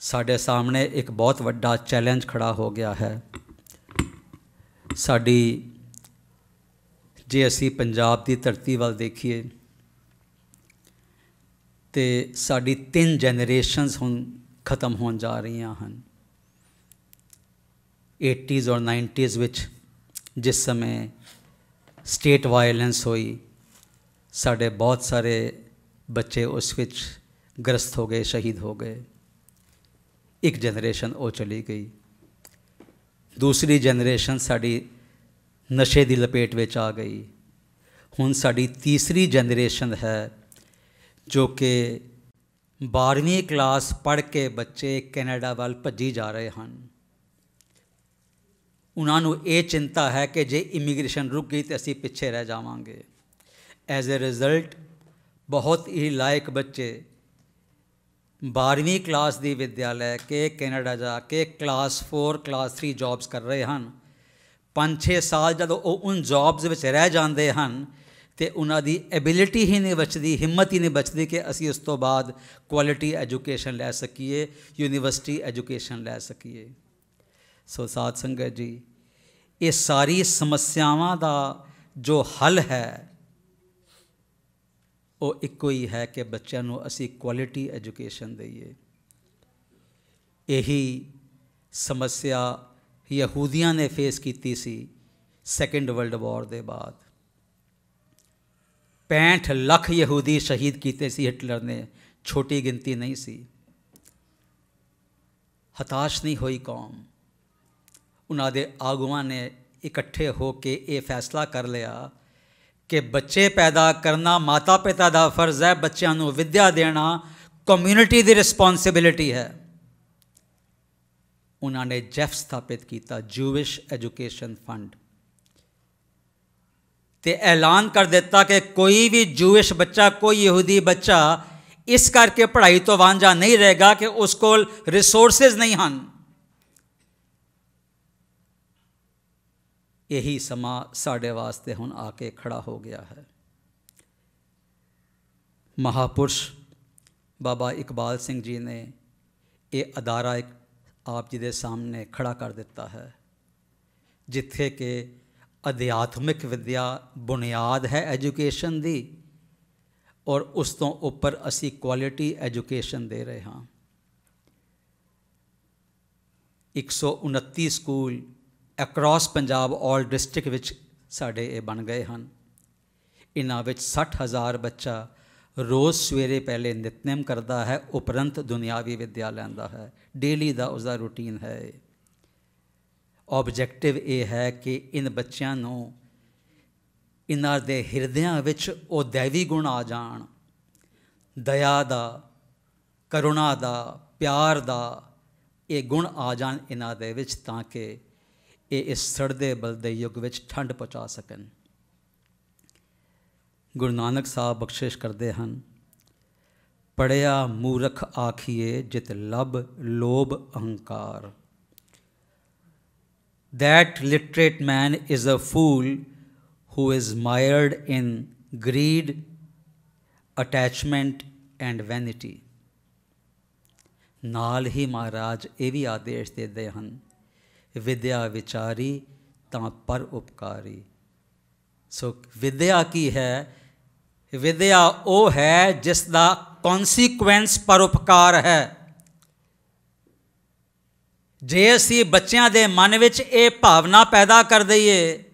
C: साढ़े सामने एक बहुत वड्डा चैलेंज खड़ा हो गया है। साड़ी जे असी पंजाब की धरती वाल देखिए तो साड़ी 3 जनरेशनस हुण खत्म होण जा रही हैं। 80s और 90s विच जिस समय स्टेट वायलेंस हुई, साढ़े बहुत सारे बच्चे उस विच ग्रस्त हो गए, शहीद हो गए। एक जनरेशन वो चली गई। दूसरी जनरेशन साड़ी नशे की लपेट में आ गई। हुण साड़ी तीसरी जनरेशन है जो कि 12वीं क्लास पढ़ के बच्चे कैनेडा वाल भजी जा रहे हैं। उन्होंने ये चिंता है कि जे इमीग्रेशन रुक गई तो असी पिछे रह जावांगे। एज ए रिज़ल्ट बहुत ही लायक बच्चे 12वीं क्लास की विद्या लैके कैनेडा जाके क्लास 4 क्लास 3 जॉब्स कर रहे हैं। 5-6 साल जब वो उन जॉब्स में रह जाते हैं तो उन्होंने एबिलिटी ही नहीं बचती, हिम्मत ही नहीं बचती कि असी उस तो बाद क्वालिटी एजुकेशन लै सकीए, यूनिवर्सिटी एजुकेशन लै सकीए। सो साध संगत जी, ये सारी समस्यावां दा जो हल है वो इको ही है कि बच्चों को असी क्वालिटी एजुकेशन दईए। यही समस्या यहूदियों ने फेस की सी 2nd वर्ल्ड वॉर के बाद। 65 ਲੱਖ ਯਹੂਦੀ ਸ਼ਹੀਦ ਕੀਤੇ ਸੀ ਹਿਟਲਰ ਨੇ, ਛੋਟੀ ਗਿਣਤੀ ਨਹੀਂ ਸੀ। ਹਤਾਸ਼ ਨਹੀਂ ਹੋਈ ਕੌਮ। ਉਹਨਾਂ ਦੇ ਆਗੂਆਂ ਨੇ ਇਕੱਠੇ ਹੋ ਕੇ ਇਹ ਫੈਸਲਾ ਕਰ ਲਿਆ ਕਿ ਬੱਚੇ ਪੈਦਾ ਕਰਨਾ ਮਾਤਾ ਪਿਤਾ ਦਾ ਫਰਜ਼ ਹੈ, ਬੱਚਿਆਂ ਨੂੰ ਵਿੱਦਿਆ ਦੇਣਾ ਕਮਿਊਨਿਟੀ ਦੀ ਰਿਸਪੌਂਸਿਬਿਲਿਟੀ ਹੈ। ਉਹਨਾਂ ਨੇ ਜੈਫ ਸਥਾਪਿਤ ਕੀਤਾ, ਜੂਇਸ਼ ਐਜੂਕੇਸ਼ਨ ਫੰਡ, ਤੇ ਐਲਾਨ ਕਰ ਦਿੱਤਾ ਕਿ ਕੋਈ ਵੀ ਜੂਇਸ਼ ਬੱਚਾ, ਕੋਈ ਯਹੂਦੀ ਬੱਚਾ ਇਸ ਕਰਕੇ ਪੜ੍ਹਾਈ ਤੋਂ ਵਾਂਝਾ ਨਹੀਂ ਰਹੇਗਾ ਕਿ ਉਸ ਕੋਲ ਰਿਸੋਰਸਿਸ ਨਹੀਂ ਹਨ। ਇਹੀ ਸਮਾਂ ਸਾਡੇ ਵਾਸਤੇ ਹੁਣ ਆ ਕੇ ਖੜਾ ਹੋ ਗਿਆ ਹੈ। ਮਹਾਪੁਰਸ਼ ਬਾਬਾ ਇਕਬਾਲ ਸਿੰਘ ਜੀ ਨੇ ਇਹ ਅਦਾਰਾ ਇੱਕ ਆਪ ਜੀ ਦੇ ਸਾਹਮਣੇ ਖੜਾ ਕਰ ਦਿੱਤਾ ਹੈ, ਜਿੱਥੇ ਕਿ ਅਧਿਆਤਮਿਕ ਵਿੱਦਿਆ ਬੁਨਿਆਦ ਹੈ ਐਜੂਕੇਸ਼ਨ ਦੀ, ਔਰ ਉਸ ਤੋਂ ਉੱਪਰ ਅਸੀਂ ਕੁਆਲਿਟੀ ਐਜੂਕੇਸ਼ਨ ਦੇ ਰਹੇ ਹਾਂ। 129 ਸਕੂਲ ਅਕ੍ਰੋਸ ਪੰਜਾਬ ਆਲ ਡਿਸਟ੍ਰਿਕਟ ਵਿੱਚ ਸਾਡੇ ਇਹ ਬਣ ਗਏ ਹਨ। ਇਹਨਾਂ ਵਿੱਚ 60,000 ਬੱਚਾ ਰੋਜ਼ ਸਵੇਰੇ ਪਹਿਲੇ ਨਿਤਨੇਮ ਕਰਦਾ ਹੈ, ਉਪਰੰਤ ਦੁਨਿਆਵੀ ਵਿੱਦਿਆ ਲੈਂਦਾ ਹੈ। ਡੇਲੀ ਦਾ ਉਸਦਾ ਰੂਟੀਨ ਹੈ। ਆਬਜੈਕਟਿਵ ਇਹ ਹੈ ਕਿ ਇਨ ਬੱਚਿਆਂ ਨੂੰ, ਇਹਨਾਂ ਦੇ ਹਿਰਦਿਆਂ ਵਿੱਚ ਉਹ ਦੈਵੀ ਗੁਣ ਆ ਜਾਣ, ਦਇਆ ਦਾ, ਕਰੁਣਾ ਦਾ, ਪਿਆਰ ਦਾ, ਇਹ ਗੁਣ ਆ ਜਾਣ ਇਹਨਾਂ ਦੇ ਵਿੱਚ, ਤਾਂ ਕਿ ਇਹ ਇਸ ਸੜਦੇ ਬਲਦੇ ਯੁੱਗ ਵਿੱਚ ਠੰਡ ਪਹੁੰਚਾ ਸਕਣ। ਗੁਰੂ ਨਾਨਕ ਸਾਹਿਬ ਬਖਸ਼ਿਸ਼ ਕਰਦੇ ਹਨ, ਪੜ੍ਹਿਆ ਮੂਰਖ ਆਖੀਏ ਜਿਤ ਲਬ ਲੋਭ ਅਹੰਕਾਰ। That literate man is a fool who is mired in greed, attachment and vanity। ਨਾਲ ਹੀ ਮਹਾਰਾਜ ਇਹ ਵੀ ਆਦੇਸ਼ ਦਿੰਦੇ ਹਨ, ਵਿਦਿਆ ਵਿਚਾਰੀ ਤਾਂ ਪਰ ਉਪਕਾਰੀ। ਸੋ ਵਿਦਿਆ ਕੀ ਹੈ? ਵਿਦਿਆ ਉਹ ਹੈ ਜਿਸ ਦਾ ਕੌਨਸੀਕੁਐਂਸ ਪਰਉਪਕਾਰ ਹੈ। ਜੇ ਅਸੀਂ ਬੱਚਿਆਂ ਦੇ ਮਨ ਵਿੱਚ ਇਹ ਭਾਵਨਾ ਪੈਦਾ ਕਰ ਦਈਏ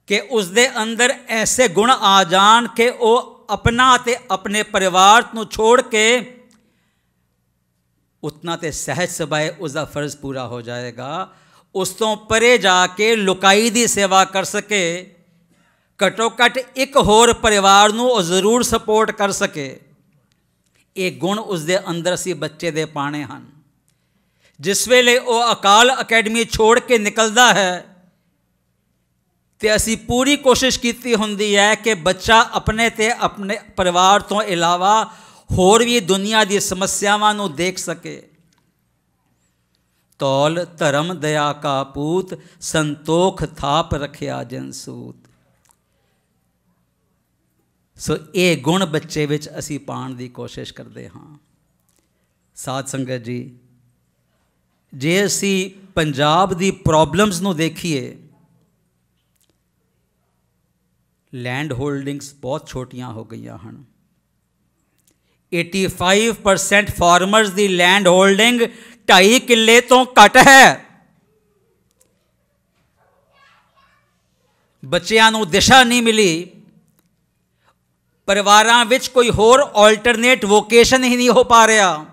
C: ਕਿ ਉਸ ਦੇ ਅੰਦਰ ਐਸੇ ਗੁਣ ਆ ਜਾਣ ਕਿ ਉਹ ਆਪਣਾ ਅਤੇ ਆਪਣੇ ਪਰਿਵਾਰ ਨੂੰ ਛੋੜ ਕੇ ਉਤਨਾ ਤੇ ਸਹਿਜ ਸੁਭਾਏ ਉਸਦਾ ਫਰਜ਼ ਪੂਰਾ ਹੋ ਜਾਏਗਾ, ਉਸ ਤੋਂ ਪਰੇ ਜਾ ਕੇ ਲੁਕਾਈ ਦੀ ਸੇਵਾ ਕਰ ਸਕੇ, ਘੱਟੋ ਘੱਟ ਇੱਕ ਹੋਰ ਪਰਿਵਾਰ ਨੂੰ ਉਹ ਜ਼ਰੂਰ ਸਪੋਰਟ ਕਰ ਸਕੇ। ਇਹ ਗੁਣ ਉਸ ਦੇ ਅੰਦਰ ਅਸੀਂ ਬੱਚੇ ਦੇ ਪਾਣੇ ਹਨ। ਜਿਸ ਵੇਲੇ ਉਹ ਅਕਾਲ ਅਕੈਡਮੀ ਛੋੜ ਕੇ ਨਿਕਲਦਾ ਹੈ ਤੇ ਅਸੀਂ ਪੂਰੀ ਕੋਸ਼ਿਸ਼ ਕੀਤੀ ਹੁੰਦੀ ਹੈ ਕਿ ਬੱਚਾ ਆਪਣੇ ਤੇ ਆਪਣੇ ਪਰਿਵਾਰ ਤੋਂ ਇਲਾਵਾ ਹੋਰ ਵੀ ਦੁਨੀਆ ਦੀ ਸਮੱਸਿਆਵਾਂ ਨੂੰ ਦੇਖ ਸਕੇ। ਤੌਲ ਧਰਮ ਦਇਆ ਕਾ ਪੂਤ, ਸੰਤੋਖ ਥਾਪ ਰੱਖਿਆ ਜਨ ਸੂਤ। ਸੋ ਇਹ ਗੁਣ ਬੱਚੇ ਵਿੱਚ ਅਸੀਂ ਪਾਉਣ ਦੀ ਕੋਸ਼ਿਸ਼ ਕਰਦੇ ਹਾਂ। ਸਾਧ ਸੰਗਤ ਜੀ, ਜੇ ਅਸੀਂ ਪੰਜਾਬ ਦੀ ਪ੍ਰੋਬਲਮਸ ਨੂੰ ਦੇਖੀਏ, ਲੈਂਡ ਹੋਲਡਿੰਗਸ ਬਹੁਤ ਛੋਟੀਆਂ ਹੋ ਗਈਆਂ ਹਨ। 85% ਫਾਰਮਰਸ ਦੀ ਲੈਂਡ ਹੋਲਡਿੰਗ 2.5 ਕਿੱਲੇ ਤੋਂ ਘੱਟ ਹੈ। ਬੱਚਿਆਂ ਨੂੰ ਦਿਸ਼ਾ ਨਹੀਂ ਮਿਲੀ, ਪਰਿਵਾਰਾਂ ਵਿੱਚ ਕੋਈ ਹੋਰ ਆਲਟਰਨੇਟ ਵੋਕੇਸ਼ਨ ਹੀ ਨਹੀਂ ਹੋ ਪਾ ਰਿਹਾ।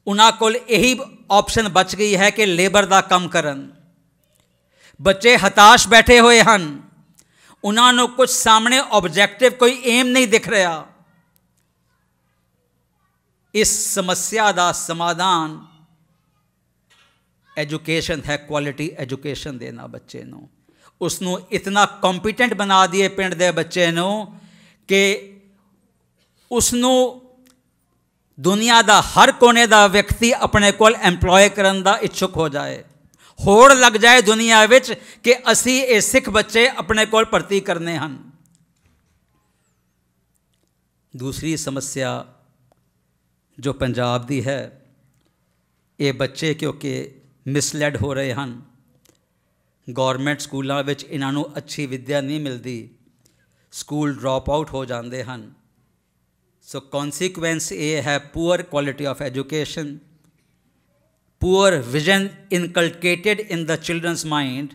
C: ਉਹਨਾਂ ਕੋਲ ਇਹੀ ਆਪਸ਼ਨ ਬਚ ਗਈ ਹੈ ਕਿ ਲੇਬਰ ਦਾ ਕੰਮ ਕਰਨ। ਬੱਚੇ ਹਤਾਸ਼ ਬੈਠੇ ਹੋਏ ਹਨ, ਉਹਨਾਂ ਨੂੰ ਕੁਝ ਸਾਹਮਣੇ ਆਬਜੈਕਟਿਵ ਕੋਈ ਏਮ ਨਹੀਂ ਦਿਖ ਰਿਹਾ। ਇਸ ਸਮੱਸਿਆ ਦਾ ਸਮਾਧਾਨ ਐਜੂਕੇਸ਼ਨ ਹੈ, ਕੁਆਲਿਟੀ ਐਜੂਕੇਸ਼ਨ ਦੇਣਾ ਬੱਚੇ ਨੂੰ। ਉਸ ਨੂੰ ਇਤਨਾ ਕੰਪੀਟੈਂਟ ਬਣਾ ਦਈਏ ਪਿੰਡ ਦੇ ਬੱਚੇ ਨੂੰ ਕਿ ਉਸ ਨੂੰ ਦੁਨੀਆ ਦਾ ਹਰ ਕੋਨੇ ਦਾ ਵਿਅਕਤੀ ਆਪਣੇ ਕੋਲ ਐਮਪਲੋਏ ਕਰਨ ਦਾ ਇੱਛੁਕ ਹੋ ਜਾਏ। ਹੋੜ ਲੱਗ ਜਾਏ ਦੁਨੀਆ ਵਿੱਚ ਕਿ ਅਸੀਂ ਇਹ ਸਿੱਖ ਬੱਚੇ ਆਪਣੇ ਕੋਲ ਭਰਤੀ ਕਰਨੇ ਹਨ। ਦੂਸਰੀ ਸਮੱਸਿਆ ਜੋ ਪੰਜਾਬ ਦੀ ਹੈ, ਇਹ ਬੱਚੇ ਕਿਉਂਕਿ ਮਿਸਲੈਡ ਹੋ ਰਹੇ ਹਨ। ਗੌਰਮੈਂਟ ਸਕੂਲਾਂ ਵਿੱਚ ਇਹਨਾਂ ਨੂੰ ਅੱਛੀ ਵਿੱਦਿਆ ਨਹੀਂ ਮਿਲਦੀ, ਸਕੂਲ ਡਰੋਪ ਆਊਟ ਹੋ ਜਾਂਦੇ ਹਨ। ਸੋ ਕੌਨਸੀਕੁਐਂਸ ਇਹ ਹੈ poor quality of education, poor vision inculcated in the children's mind,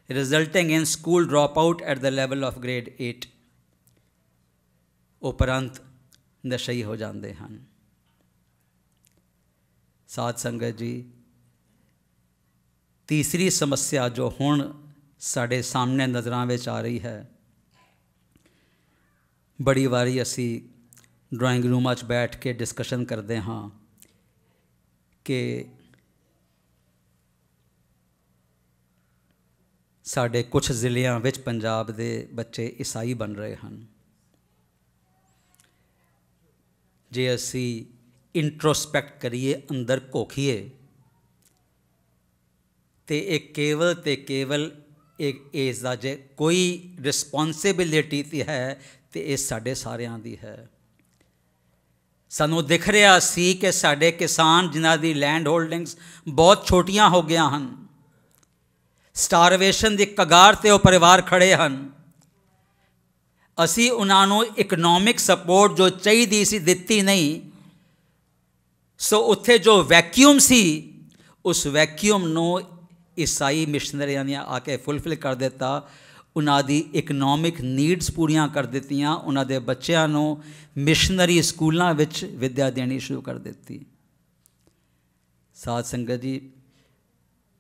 C: resulting in school dropout at the level of grade 8 ਉਪਰੰਤ ਨਸ਼ਈ ਹੋ ਜਾਂਦੇ ਹਨ। ਸਾਧ ਸੰਗਤ ਜੀ, ਤੀਸਰੀ ਸਮੱਸਿਆ ਜੋ ਹੁਣ ਸਾਡੇ ਸਾਹਮਣੇ ਨਜ਼ਰਾਂ ਵਿੱਚ ਆ ਰਹੀ ਹੈ, ਬੜੀ ਵਾਰੀ ਅਸੀਂ ਡਰਾਇੰਗ ਰੂਮਾਂ 'ਚ ਬੈਠ ਕੇ ਡਿਸਕਸ਼ਨ ਕਰਦੇ ਹਾਂ ਕਿ ਸਾਡੇ ਕੁਝ ਜ਼ਿਲ੍ਹਿਆਂ ਵਿੱਚ ਪੰਜਾਬ ਦੇ ਬੱਚੇ ਈਸਾਈ ਬਣ ਰਹੇ ਹਨ। ਜੇ ਅਸੀਂ ਇੰਟਰੋਸਪੈਕਟ ਕਰੀਏ, ਅੰਦਰ ਘੋਖੀਏ, ਤੇ ਇਹ ਕੇਵਲ ਤੇ ਕੇਵਲ ਇਸ ਦਾ ਜੇ ਕੋਈ ਰਿਸਪੌਂਸਿਬਿਲਿਟੀ ਤੇ ਹੈ ਤੇ ਇਹ ਸਾਡੇ ਸਾਰਿਆਂ ਦੀ ਹੈ। ਸਾਨੂੰ ਦਿਖ ਰਿਹਾ ਸੀ ਕਿ ਸਾਡੇ ਕਿਸਾਨ ਜਿਨ੍ਹਾਂ ਦੀ ਲੈਂਡ ਹੋਲਡਿੰਗਸ ਬਹੁਤ ਛੋਟੀਆਂ ਹੋ ਗਈਆਂ ਹਨ, ਸਟਾਰਵੇਸ਼ਨ ਦੀ ਕਗਾਰ 'ਤੇ ਉਹ ਪਰਿਵਾਰ ਖੜ੍ਹੇ ਹਨ, ਅਸੀਂ ਉਹਨਾਂ ਨੂੰ ਇਕਨੋਮਿਕ ਸਪੋਰਟ ਜੋ ਚਾਹੀਦੀ ਸੀ ਦਿੱਤੀ ਨਹੀਂ। ਸੋ ਉੱਥੇ ਜੋ ਵੈਕਿਊਮ ਸੀ, ਉਸ ਵੈਕਿਊਮ ਨੂੰ ਈਸਾਈ ਮਿਸ਼ਨਰੀਆਂ ਨੇ ਆ ਕੇ ਫੁੱਲਫਿਲ ਕਰ ਦਿੱਤਾ। ਉਹਨਾਂ ਦੀ ਇਕਨੋਮਿਕ ਨੀਡਸ ਪੂਰੀਆਂ ਕਰ ਦਿੱਤੀਆਂ, ਉਹਨਾਂ ਦੇ ਬੱਚਿਆਂ ਨੂੰ ਮਿਸ਼ਨਰੀ ਸਕੂਲਾਂ ਵਿੱਚ ਵਿੱਦਿਆ ਦੇਣੀ ਸ਼ੁਰੂ ਕਰ ਦਿੱਤੀ। ਸਾਧ ਸੰਗਤ ਜੀ,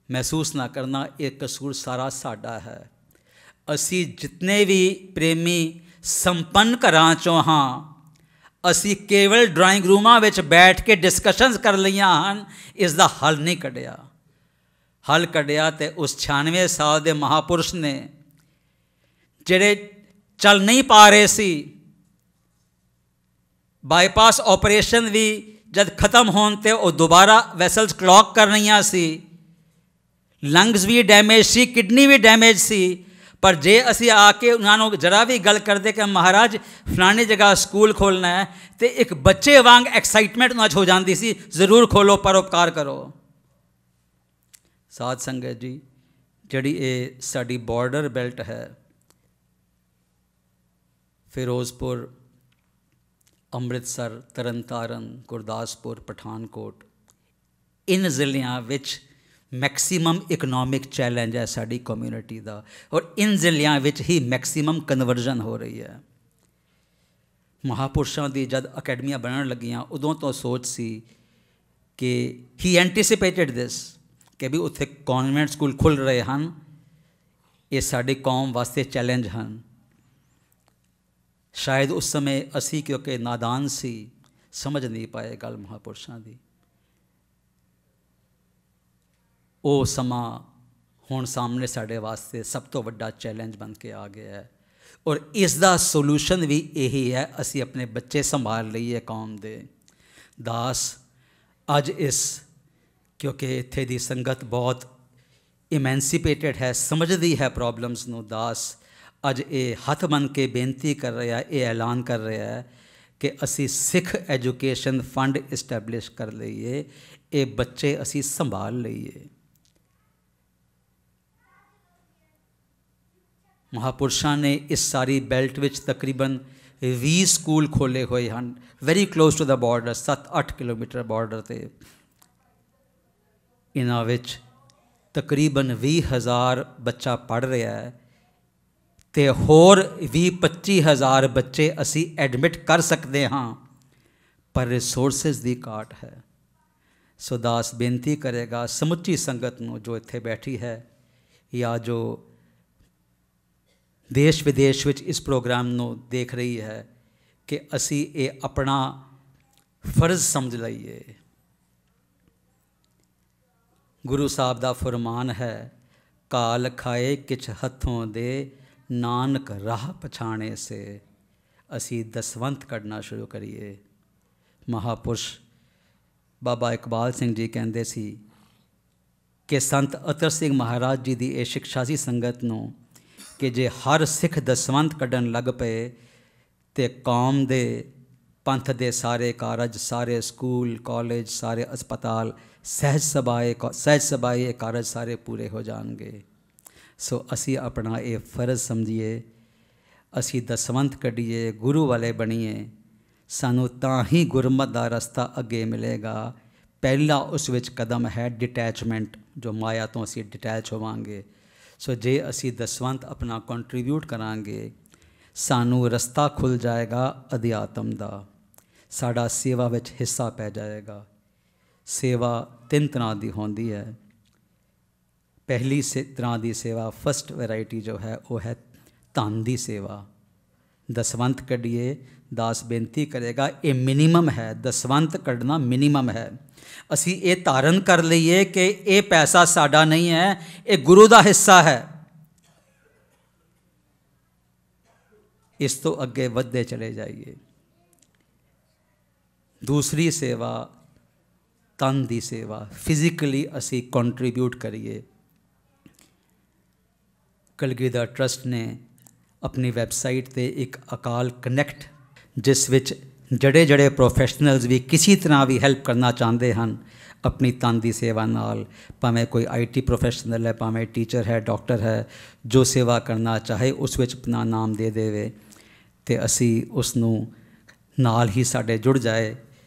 C: ਮਹਿਸੂਸ ਨਾ ਕਰਨਾ ਇਹ ਕਸੂਰ ਸਾਰਾ ਸਾਡਾ ਹੈ। ਅਸੀਂ ਜਿਤਨੇ ਵੀ ਪ੍ਰੇਮੀ ਸੰਪੰਨ ਘਰਾਂ 'ਚੋਂ ਹਾਂ, ਅਸੀਂ ਕੇਵਲ ਡਰਾਇੰਗ ਰੂਮਾਂ ਵਿੱਚ ਬੈਠ ਕੇ ਡਿਸਕਸ਼ਨਸ ਕਰ ਲਈਆਂ ਹਨ, ਇਸ ਦਾ ਹੱਲ ਨਹੀਂ ਕੱਢਿਆ। ਹੱਲ ਕੱਢਿਆ ਤੇ ਉਸ 96 ਸਾਲ ਦੇ ਮਹਾਪੁਰਸ਼ ਨੇ, ਜਿਹੜੇ ਚੱਲ ਨਹੀਂ ਪਾ ਰਹੇ ਸੀ, ਬਾਈਪਾਸ ਆਪਰੇਸ਼ਨ ਵੀ ਜਦ ਖਤਮ ਹੋਣ 'ਤੇ ਉਹ ਦੁਬਾਰਾ ਵੈਸਲਸ ਕਲੌਕ ਕਰ ਰਹੀਆਂ ਸੀ, ਲੰਗਸ ਵੀ ਡੈਮੇਜ ਸੀ, ਕਿਡਨੀ ਵੀ ਡੈਮੇਜ ਸੀ, ਪਰ ਜੇ ਅਸੀਂ ਆ ਕੇ ਉਹਨਾਂ ਨੂੰ ਜਰਾ ਵੀ ਗੱਲ ਕਰਦੇ ਕਿ ਮਹਾਰਾਜ ਫਲਾਣੀ ਜਗ੍ਹਾ ਸਕੂਲ ਖੋਲ੍ਹਣਾ ਹੈ, ਤੇ ਇੱਕ ਬੱਚੇ ਵਾਂਗ ਐਕਸਾਈਟਮੈਂਟ ਉਹਨਾਂ 'ਚ ਹੋ ਜਾਂਦੀ ਸੀ, ਜ਼ਰੂਰ ਖੋਲ੍ਹੋ, ਪਰਉਪਕਾਰ ਕਰੋ। ਸਾਧ ਸੰਗਤ ਜੀ, ਜਿਹੜੀ ਇਹ ਸਾਡੀ ਬਾਰਡਰ ਬੈਲਟ ਹੈ, ਫਿਰੋਜ਼ਪੁਰ, ਅੰਮ੍ਰਿਤਸਰ, ਤਰਨਤਾਰਨ, ਗੁਰਦਾਸਪੁਰ, ਪਠਾਨਕੋਟ, ਇਨ ਜ਼ਿਲ੍ਹਿਆਂ ਵਿੱਚ ਮੈਕਸੀਮਮ ਇਕਨੋਮਿਕ ਚੈਲੰਜ ਹੈ ਸਾਡੀ ਕਮਿਊਨਿਟੀ ਦਾ, ਔਰ ਇਨ ਜ਼ਿਲ੍ਹਿਆਂ ਵਿੱਚ ਹੀ ਮੈਕਸੀਮਮ ਕਨਵਰਜਨ ਹੋ ਰਹੀ ਹੈ। ਮਹਾਪੁਰਸ਼ਾਂ ਦੀ ਜਦ ਅਕੈਡਮੀਆਂ ਬਣਨ ਲੱਗੀਆਂ, ਉਦੋਂ ਤੋਂ ਸੋਚ ਸੀ ਕਿ ਹੀ ਐਂਟੀਸਿਪੇਟਡ ਦਿਸ, ਕਿ ਵੀ ਉੱਥੇ ਕੌਨਵੈਂਟ ਸਕੂਲ ਖੁੱਲ੍ਹ ਰਹੇ ਹਨ, ਇਹ ਸਾਡੀ ਕੌਮ ਵਾਸਤੇ ਚੈਲੰਜ ਹਨ। ਸ਼ਾਇਦ ਉਸ ਸਮੇਂ ਅਸੀਂ ਕਿਉਂਕਿ ਨਾਦਾਨ ਸੀ, ਸਮਝ ਨਹੀਂ ਪਾਏ ਗੱਲ ਮਹਾਪੁਰਸ਼ਾਂ ਦੀ। ਉਹ ਸਮਾਂ ਹੁਣ ਸਾਹਮਣੇ ਸਾਡੇ ਵਾਸਤੇ ਸਭ ਤੋਂ ਵੱਡਾ ਚੈਲੰਜ ਬਣ ਕੇ ਆ ਗਿਆ ਹੈ, ਔਰ ਇਸ ਦਾ ਸੋਲੂਸ਼ਨ ਵੀ ਇਹੀ ਹੈ, ਅਸੀਂ ਆਪਣੇ ਬੱਚੇ ਸੰਭਾਲ ਲਈਏ ਕੌਮ ਦੇ। ਦਾਸ ਅੱਜ ਇਸ, ਕਿਉਂਕਿ ਇੱਥੇ ਦੀ ਸੰਗਤ ਬਹੁਤ ਇਮੈਂਸੀਪੇਟਡ ਹੈ, ਸਮਝਦੀ ਹੈ ਪ੍ਰੋਬਲਮਸ ਨੂੰ, ਦਾਸ ਅੱਜ ਇਹ ਹੱਥ ਬੰਨ੍ਹ ਕੇ ਬੇਨਤੀ ਕਰ ਰਿਹਾ, ਇਹ ਐਲਾਨ ਕਰ ਰਿਹਾ ਹੈ ਕਿ ਅਸੀਂ ਸਿੱਖ ਐਜੂਕੇਸ਼ਨ ਫੰਡ ਇਸਟੈਬਲਿਸ਼ ਕਰ ਲਈਏ, ਇਹ ਬੱਚੇ ਅਸੀਂ ਸੰਭਾਲ ਲਈਏ। ਮਹਾਪੁਰਸ਼ਾਂ ਨੇ ਇਸ ਸਾਰੀ ਬੈਲਟ ਵਿੱਚ ਤਕਰੀਬਨ 20 ਸਕੂਲ ਖੋਲ੍ਹੇ ਹੋਏ ਹਨ, very close to the border, 7-8 kilometre border 'ਤੇ। ਇਹਨਾਂ ਵਿੱਚ ਤਕਰੀਬਨ 20,000 ਬੱਚਾ ਪੜ੍ਹ ਰਿਹਾ ਹੈ, ਅਤੇ ਹੋਰ 20-25 ਹਜ਼ਾਰ ਬੱਚੇ ਅਸੀਂ ਐਡਮਿਟ ਕਰ ਸਕਦੇ ਹਾਂ, ਪਰ ਰਿਸੋਰਸਿਸ ਦੀ ਘਾਟ ਹੈ। ਸੋ ਦਾਸ ਬੇਨਤੀ ਕਰੇਗਾ ਸਮੁੱਚੀ ਸੰਗਤ ਨੂੰ ਜੋ ਇੱਥੇ ਬੈਠੀ ਹੈ, ਜਾਂ ਜੋ ਦੇਸ਼ ਵਿਦੇਸ਼ ਵਿੱਚ ਇਸ ਪ੍ਰੋਗਰਾਮ ਨੂੰ ਦੇਖ ਰਹੀ ਹੈ, ਕਿ ਅਸੀਂ ਇਹ ਆਪਣਾ ਫਰਜ਼ ਸਮਝ ਲਈਏ। ਗੁਰੂ ਸਾਹਿਬ ਦਾ ਫਰਮਾਨ ਹੈ, ਕਾਲ ਖਾਏ ਕਿਛ ਹੱਥੋਂ ਦੇ, ਨਾਨਕ ਰਾਹ ਪਛਾਣੇ ਸੇ। ਅਸੀਂ ਦਸਵੰਤ ਕੱਢਣਾ ਸ਼ੁਰੂ ਕਰੀਏ। ਮਹਾਪੁਰਸ਼ ਬਾਬਾ ਇਕਬਾਲ ਸਿੰਘ ਜੀ ਕਹਿੰਦੇ ਸੀ ਕਿ ਸੰਤ ਅਤਰ ਸਿੰਘ ਮਹਾਰਾਜ ਜੀ ਦੀ ਇਹ ਸਿੱਖਿਆ ਸੀ ਸੰਗਤ ਨੂੰ, ਕਿ ਜੇ ਹਰ ਸਿੱਖ ਦਸਵੰਤ ਕੱਢਣ ਲੱਗ ਪਏ ਤੇ ਕੌਮ ਦੇ, ਪੰਥ ਦੇ ਸਾਰੇ ਕਾਰਜ, ਸਾਰੇ ਸਕੂਲ, ਕਾਲਜ, ਸਾਰੇ ਹਸਪਤਾਲ, ਸਹਿਜ ਸਭਾਏ ਕਾਰਜ ਸਾਰੇ ਪੂਰੇ ਹੋ ਜਾਣਗੇ। ਸੋ ਅਸੀਂ ਆਪਣਾ ਇਹ ਫਰਜ਼ ਸਮਝੀਏ, ਅਸੀਂ ਦਸਵੰਤ ਕੱਢੀਏ, ਗੁਰੂ ਵਾਲੇ ਬਣੀਏ, ਸਾਨੂੰ ਤਾਂ ਹੀ ਗੁਰਮਤਿ ਦਾ ਰਸਤਾ ਅੱਗੇ ਮਿਲੇਗਾ। ਪਹਿਲਾ ਉਸ ਵਿੱਚ ਕਦਮ ਹੈ ਡਿਟੈਚਮੈਂਟ, ਜੋ ਮਾਇਆ ਤੋਂ ਅਸੀਂ ਡਿਟੈਚ ਹੋਵਾਂਗੇ। ਸੋ ਜੇ ਅਸੀਂ ਦਸਵੰਤ ਆਪਣਾ ਕੰਟਰੀਬਿਊਟ ਕਰਾਂਗੇ, ਸਾਨੂੰ ਰਸਤਾ ਖੁੱਲ੍ਹ ਜਾਏਗਾ ਅਧਿਆਤਮ ਦਾ, ਸਾਡਾ ਸੇਵਾ ਵਿੱਚ ਹਿੱਸਾ ਪੈ ਜਾਏਗਾ। ਸੇਵਾ 3 ਤਰ੍ਹਾਂ ਦੀ ਹੁੰਦੀ ਹੈ। ਪਹਿਲੀ ਤਰ੍ਹਾਂ ਦੀ ਸੇਵਾ, ਫਸਟ ਵੈਰਾਈਟੀ ਜੋ ਹੈ ਉਹ ਹੈ ਧਨ ਦੀ ਸੇਵਾ। ਦਸਵੰਤ ਕੱਢੀਏ, ਦਾਸ ਬੇਨਤੀ ਕਰੇਗਾ, ਇਹ ਮਿਨੀਮਮ ਹੈ, ਦਸਵੰਤ ਕੱਢਣਾ ਮਿਨੀਮਮ ਹੈ। ਅਸੀਂ ਇਹ ਧਾਰਨ ਕਰ ਲਈਏ ਕਿ ਇਹ ਪੈਸਾ ਸਾਡਾ ਨਹੀਂ ਹੈ, ਇਹ ਗੁਰੂ ਦਾ ਹਿੱਸਾ ਹੈ। ਇਸ ਤੋਂ ਅੱਗੇ ਵੱਧਦੇ ਚਲੇ ਜਾਈਏ। ਦੂਸਰੀ ਸੇਵਾ ਤਨ ਦੀ ਸੇਵਾ, ਫਿਜ਼ੀਕਲੀ ਅਸੀਂ ਕੰਟਰੀਬਿਊਟ ਕਰੀਏ। ਕਲਗੀਧਰ ਟਰਸਟ ਨੇ ਆਪਣੀ ਵੈਬਸਾਈਟ 'ਤੇ ਇੱਕ ਅਕਾਲ ਕਨੈਕਟ, ਜਿਸ ਵਿੱਚ ਜਿਹੜੇ ਪ੍ਰੋਫੈਸ਼ਨਲਸ ਵੀ ਕਿਸੇ ਤਰ੍ਹਾਂ ਵੀ ਹੈਲਪ ਕਰਨਾ ਚਾਹੁੰਦੇ ਹਨ ਆਪਣੀ ਤਨ ਦੀ ਸੇਵਾ ਨਾਲ, ਭਾਵੇਂ ਕੋਈ IT ਪ੍ਰੋਫੈਸ਼ਨਲ ਹੈ, ਭਾਵੇਂ ਟੀਚਰ ਹੈ, ਡਾਕਟਰ ਹੈ, ਜੋ ਸੇਵਾ ਕਰਨਾ ਚਾਹੇ ਉਸ ਵਿੱਚ ਆਪਣਾ ਨਾਮ ਦੇ ਦੇਵੇ ਅਤੇ ਅਸੀਂ ਉਸ ਨੂੰ ਨਾਲ ਹੀ ਸਾਡੇ ਜੁੜ ਜਾਏ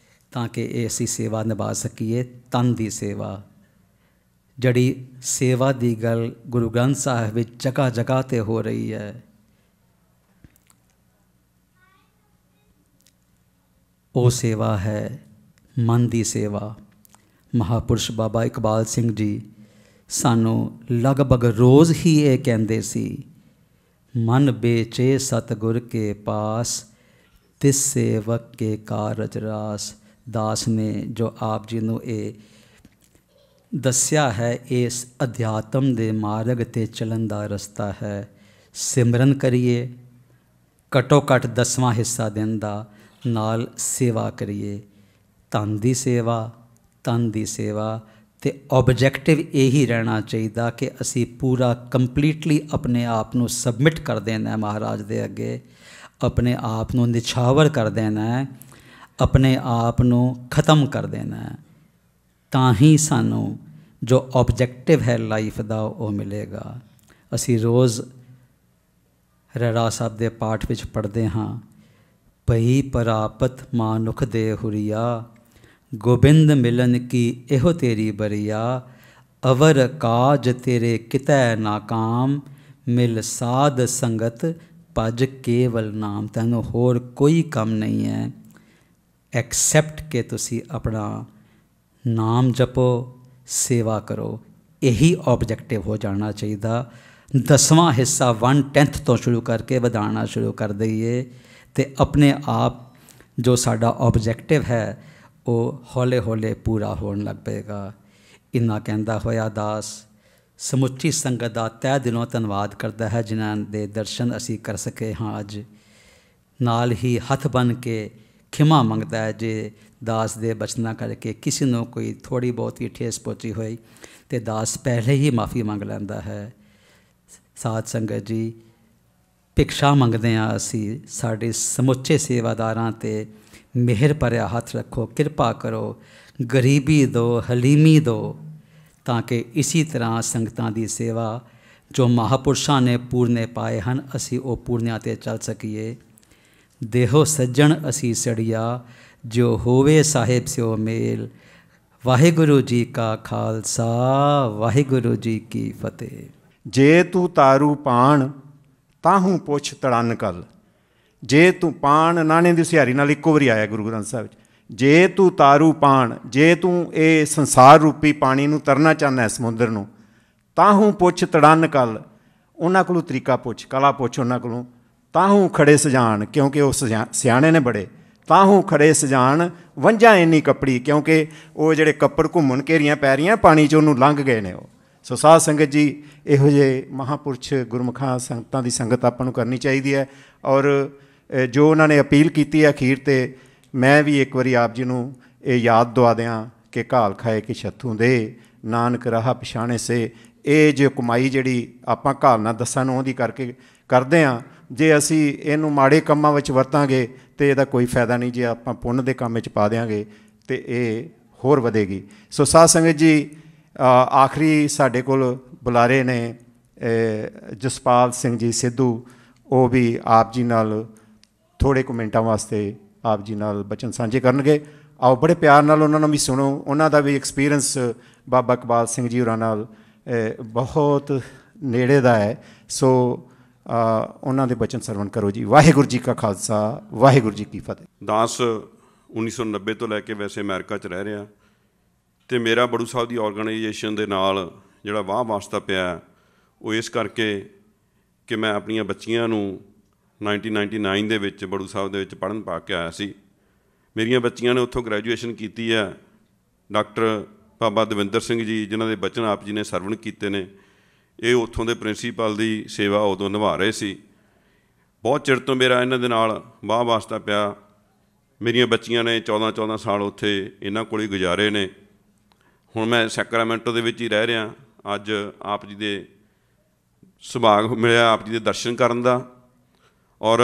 C: ਤਾਂ ਕਿ ਇਹ ਅਸੀਂ ਸੇਵਾ ਨਿਭਾ ਸਕੀਏ। ਤਨ ਦੀ ਸੇਵਾ, ਜਿਹੜੀ ਸੇਵਾ ਦੀ ਗੱਲ ਗੁਰੂ ਗ੍ਰੰਥ ਸਾਹਿਬ ਵਿੱਚ ਜਗ੍ਹਾ ਜਗ੍ਹਾ 'ਤੇ ਹੋ ਰਹੀ ਹੈ, ਉਹ ਸੇਵਾ ਹੈ ਮਨ ਦੀ ਸੇਵਾ। ਮਹਾਪੁਰਸ਼ ਬਾਬਾ ਇਕਬਾਲ ਸਿੰਘ ਜੀ ਸਾਨੂੰ ਲਗਭਗ ਰੋਜ਼ ਹੀ ਇਹ ਕਹਿੰਦੇ ਸੀ, ਮਨ ਵੇਚੇ ਸਤਿਗੁਰ ਕੇ ਪਾਸ, ਤਿਸ ਸੇਵਕ ਕੇ ਕਾਰਜ ਰਾਸ। ਦਾਸ ਨੇ ਜੋ ਆਪ ਜੀ ਨੂੰ ਇਹ ਦੱਸਿਆ ਹੈ, ਇਸ ਅਧਿਆਤਮ ਦੇ ਮਾਰਗ 'ਤੇ ਚੱਲਣ ਦਾ ਰਸਤਾ ਹੈ। ਸਿਮਰਨ ਕਰੀਏ, ਘੱਟੋ ਘੱਟ 10ਵਾਂ ਹਿੱਸਾ ਦਿਨ ਦਾ, ਨਾਲ ਸੇਵਾ ਕਰੀਏ। ਧਨ ਦੀ ਸੇਵਾ, ਤਨ ਦੀ ਸੇਵਾ, ਅਤੇ ਓਬਜੈਕਟਿਵ ਇਹੀ ਰਹਿਣਾ ਚਾਹੀਦਾ ਕਿ ਅਸੀਂ ਪੂਰਾ ਕੰਪਲੀਟਲੀ ਆਪਣੇ ਆਪ ਨੂੰ ਸਬਮਿਟ ਕਰ ਦੇਣਾ ਮਹਾਰਾਜ ਦੇ ਅੱਗੇ, ਆਪਣੇ ਆਪ ਨੂੰ ਨਿਛਾਵਰ ਕਰ ਦੇਣਾ, ਆਪਣੇ ਆਪ ਨੂੰ ਖ਼ਤਮ ਕਰ ਦੇਣਾ। ਤਾਂ ਹੀ ਸਾਨੂੰ ਜੋ ਓਬਜੈਕਟਿਵ ਹੈ ਲਾਈਫ ਦਾ ਉਹ ਮਿਲੇਗਾ। ਅਸੀਂ ਰੋਜ਼ ਰਹਿਰਾਸ ਸਾਹਿਬ ਦੇ ਪਾਠ ਵਿੱਚ ਪੜ੍ਹਦੇ ਹਾਂ, ਭਈ ਪ੍ਰਾਪਤ ਮਾਨੁਖ ਦੇ ਹੁਰੀਆ, ਗੋਬਿੰਦ ਮਿਲਨ ਕੀ ਇਹੋ ਤੇਰੀ ਬਰੀਆ, ਅਵਰ ਕਾਜ ਤੇਰੇ ਕਿਤੈ ਨਾਕਾਮ, ਮਿਲ ਸਾਧ ਸੰਗਤ ਭਜ ਕੇਵਲ ਨਾਮ। ਤੈਨੂੰ ਹੋਰ ਕੋਈ ਕੰਮ ਨਹੀਂ ਹੈ ਐਕਸੈਪਟ ਕਿ ਤੁਸੀਂ ਆਪਣਾ ਨਾਮ ਜਪੋ, ਸੇਵਾ ਕਰੋ। ਇਹੀ ਓਬਜੈਕਟਿਵ ਹੋ ਜਾਣਾ ਚਾਹੀਦਾ। 10ਵਾਂ ਹਿੱਸਾ 1/10 ਤੋਂ ਸ਼ੁਰੂ ਕਰਕੇ ਵਧਾਉਣਾ ਸ਼ੁਰੂ ਕਰ ਦਈਏ ਅਤੇ ਆਪਣੇ ਆਪ ਜੋ ਸਾਡਾ ਓਬਜੈਕਟਿਵ ਹੈ ਉਹ ਹੌਲੇ ਹੌਲੇ ਪੂਰਾ ਹੋਣ ਲੱਗ ਪਏਗਾ। ਇੰਨਾ ਕਹਿੰਦਾ ਹੋਇਆ ਦਾਸ ਸਮੁੱਚੀ ਸੰਗਤ ਦਾ ਤਹਿ ਦਿਲੋਂ ਧੰਨਵਾਦ ਕਰਦਾ ਹੈ ਜਿਨ੍ਹਾਂ ਦੇ ਦਰਸ਼ਨ ਅਸੀਂ ਕਰ ਸਕੇ ਹਾਂ ਅੱਜ। ਨਾਲ ਹੀ ਹੱਥ ਬੰਨ੍ਹ ਕੇ ਖਿਮਾ ਮੰਗਦਾ ਹੈ ਜੇ ਦਾਸ ਦੇ ਬਚਨਾਂ ਕਰਕੇ ਕਿਸੇ ਨੂੰ ਕੋਈ ਥੋੜ੍ਹੀ ਬਹੁਤੀ ਠੇਸ ਪਹੁੰਚੀ ਹੋਈ ਅਤੇ ਦਾਸ ਪਹਿਲੇ ਹੀ ਮਾफ़ੀ ਮੰਗ ਲੈਂਦਾ ਹੈ। ਸਾਧ ਸੰਗਤ ਜੀ, ਭਿਕਸ਼ਾ ਮੰਗਦੇ ਹਾਂ ਅਸੀਂ, ਸਾਡੇ ਸਮੁੱਚੇ ਸੇਵਾਦਾਰਾਂ 'ਤੇ ਮਿਹਰ ਭਰਿਆ ਹੱਥ ਰੱਖੋ, ਕਿਰਪਾ ਕਰੋ, ਗਰੀਬੀ ਦਿਓ, ਹਲੀਮੀ ਦਿਓ, ਤਾਂ ਕਿ ਇਸੀ ਤਰ੍ਹਾਂ ਸੰਗਤਾਂ ਦੀ ਸੇਵਾ ਜੋ ਮਹਾਂਪੁਰਸ਼ਾਂ ਨੇ ਪੂਰਨੇ ਪਾਏ ਹਨ, ਅਸੀਂ ਉਹ ਪੂਰਨਿਆਂ 'ਤੇ ਚੱਲ ਸਕੀਏ। ਦੇਹੋ ਸੱਜਣ ਅਸੀਂ ਸੜੀਆ, ਜੋ ਹੋਵੇ ਸਾਹਿਬ ਸਿਓ ਮੇਲ। ਵਾਹਿਗੁਰੂ ਜੀ ਕਾ ਖਾਲਸਾ, ਵਾਹਿਗੁਰੂ ਜੀ ਕੀ ਫਤਿਹ।
A: ਜੇ ਤੂੰ ਤਾਰੂ ਪਾਣ ਤਾਹੂੰ ਪੁੱਛ ਤੜਨ ਕਲ। ਜੇ ਤੂੰ ਪਾਣ ਨਾਣੇ ਦੀ ਸਿਹਾਰੀ ਨਾਲ ਇੱਕੋ ਵਾਰੀ ਆਇਆ ਗੁਰੂ ਗ੍ਰੰਥ ਸਾਹਿਬ 'ਚ। ਜੇ ਤੂੰ ਤਾਰੂ ਪਾਣ, ਜੇ ਤੂੰ ਇਹ ਸੰਸਾਰ ਰੂਪੀ ਪਾਣੀ ਨੂੰ ਤਰਨਾ ਚਾਹੁੰਦਾ ਸਮੁੰਦਰ ਨੂੰ, ਤਾਹੂੰ ਪੁੱਛ ਤੜਨ ਕਲ। ਉਹਨਾਂ ਕੋਲੋਂ ਤਰੀਕਾ ਪੁੱਛ, ਕਲਾ ਪੁੱਛ ਉਹਨਾਂ ਕੋਲੋਂ। ਤਾਹੂੰ ਖੜੇ ਸਜਾਣ, ਕਿਉਂਕਿ ਉਹ ਸਿਆਣੇ ਨੇ ਬੜੇ। ਤਾਹੂੰ ਖੜੇ ਸਜਾਣ ਵੰਝਾਂ ਇੰਨੀ ਕੱਪੜੀ, ਕਿਉਂਕਿ ਉਹ ਜਿਹੜੇ ਕੱਪੜ ਘੁੰਮਣ ਘੇਰੀਆਂ ਪੈ ਰਹੀਆਂ ਪਾਣੀ 'ਚ ਉਹਨੂੰ ਲੰਘ ਗਏ ਨੇ ਉਹ। ਸੋ ਸਾਧ ਸੰਗਤ ਜੀ, ਇਹੋ ਜਿਹੇ ਮਹਾਂਪੁਰਸ਼ ਗੁਰਮੁਖਾਂ ਸੰਗਤਾਂ ਦੀ ਸੰਗਤ ਆਪਾਂ ਨੂੰ ਕਰਨੀ ਚਾਹੀਦੀ ਹੈ। ਔਰ ਜੋ ਉਹਨਾਂ ਨੇ ਅਪੀਲ ਕੀਤੀ ਹੈ ਅਖੀਰ 'ਤੇ, ਮੈਂ ਵੀ ਇੱਕ ਵਾਰੀ ਆਪ ਜੀ ਨੂੰ ਇਹ ਯਾਦ ਦਵਾ ਦਿਆਂ ਕਿ ਘਾਲ ਖਾਏ ਕਿ ਛੱਥੂ ਦੇ, ਨਾਨਕ ਰਾਹ ਪਛਾਣੇ ਸੇ। ਇਹ ਜੋ ਕਮਾਈ ਜਿਹੜੀ ਆਪਾਂ ਘਾਲ ਨਾਲ ਦੱਸਾਂ ਨੂੰ ਉਹਦੀ ਕਰਕੇ ਕਰਦੇ ਹਾਂ, ਜੇ ਅਸੀਂ ਇਹਨੂੰ ਮਾੜੇ ਕੰਮਾਂ ਵਿੱਚ ਵਰਤਾਂਗੇ ਤਾਂ ਇਹਦਾ ਕੋਈ ਫਾਇਦਾ ਨਹੀਂ। ਜੇ ਆਪਾਂ ਪੁੰਨ ਦੇ ਕੰਮ ਵਿੱਚ ਪਾ ਦਿਆਂਗੇ ਤਾਂ ਇਹ ਹੋਰ ਵਧੇਗੀ। ਸੋ ਸਾਧ ਸੰਗਤ ਜੀ, ਆਖਰੀ ਸਾਡੇ ਕੋਲ ਬੁਲਾਰੇ ਨੇ ਜਸਪਾਲ ਸਿੰਘ ਜੀ ਸਿੱਧੂ, ਉਹ ਵੀ ਆਪ ਜੀ ਨਾਲ ਥੋੜ੍ਹੇ ਕੁ ਮਿੰਟਾਂ ਵਾਸਤੇ ਆਪ ਜੀ ਨਾਲ ਬਚਨ ਸਾਂਝੇ ਕਰਨਗੇ। ਆਓ ਬੜੇ ਪਿਆਰ ਨਾਲ ਉਹਨਾਂ ਨੂੰ ਵੀ ਸੁਣੋ। ਉਹਨਾਂ ਦਾ ਵੀ ਐਕਸਪੀਰੀਅੰਸ ਬਾਬਾ ਇਕਬਾਲ ਸਿੰਘ ਜੀ ਹੋਰਾਂ ਨਾਲ ਬਹੁਤ ਨੇੜੇ ਦਾ ਹੈ। ਸੋ ਉਹਨਾਂ ਦੇ ਬਚਨ ਸਰਵਣ ਕਰੋ ਜੀ। ਵਾਹਿਗੁਰੂ ਜੀ ਕਾ ਖਾਲਸਾ, ਵਾਹਿਗੁਰੂ ਜੀ ਕੀ ਫਤਿਹ।
D: ਦਾਸ 1990 ਤੋਂ ਲੈ ਕੇ ਵੈਸੇ ਅਮਰੀਕਾ 'ਚ ਰਹਿ ਰਿਹਾ, ਅਤੇ ਮੇਰਾ ਬੜੂ ਸਾਹਿਬ ਦੀ ਔਰਗਨਾਈਜੇਸ਼ਨ ਦੇ ਨਾਲ ਜਿਹੜਾ ਵਾਹ ਵਾਸਤਾ ਪਿਆ ਉਹ ਇਸ ਕਰਕੇ ਕਿ ਮੈਂ ਆਪਣੀਆਂ ਬੱਚੀਆਂ ਨੂੰ 1999 ਦੇ ਵਿੱਚ ਬੜੂ ਸਾਹਿਬ ਦੇ ਵਿੱਚ ਪੜ੍ਹਨ ਪਾ ਕੇ ਆਇਆ ਸੀ। ਮੇਰੀਆਂ ਬੱਚੀਆਂ ਨੇ ਉੱਥੋਂ ਗ੍ਰੈਜੂਏਸ਼ਨ ਕੀਤੀ ਹੈ। ਡਾਕਟਰ ਬਾਬਾ ਦਵਿੰਦਰ ਸਿੰਘ ਜੀ, ਜਿਨ੍ਹਾਂ ਦੇ ਬਚਨ ਆਪ ਜੀ ਨੇ ਸਰਵਣ ਕੀਤੇ ਨੇ, ਇਹ ਉੱਥੋਂ ਦੇ ਪ੍ਰਿੰਸੀਪਲ ਦੀ ਸੇਵਾ ਉਦੋਂ ਨਿਭਾ ਰਹੇ ਸੀ। ਬਹੁਤ ਚਿਰ ਤੋਂ ਮੇਰਾ ਇਹਨਾਂ ਦੇ ਨਾਲ ਵਾਹ ਵਾਸਤਾ ਪਿਆ। ਮੇਰੀਆਂ ਬੱਚੀਆਂ ਨੇ 14-14 ਸਾਲ ਉੱਥੇ ਇਹਨਾਂ ਕੋਲ ਹੀ ਗੁਜ਼ਾਰੇ ਨੇ। ਹੁਣ ਮੈਂ ਸੈਕਰਾਮੈਂਟੋ ਦੇ ਵਿੱਚ ਹੀ ਰਹਿ ਰਿਹਾ। ਅੱਜ ਆਪ ਜੀ ਦੇ ਸੁਭਾਗ ਮਿਲਿਆ ਆਪ ਜੀ ਦੇ ਦਰਸ਼ਨ ਕਰਨ ਦਾ, ਔਰ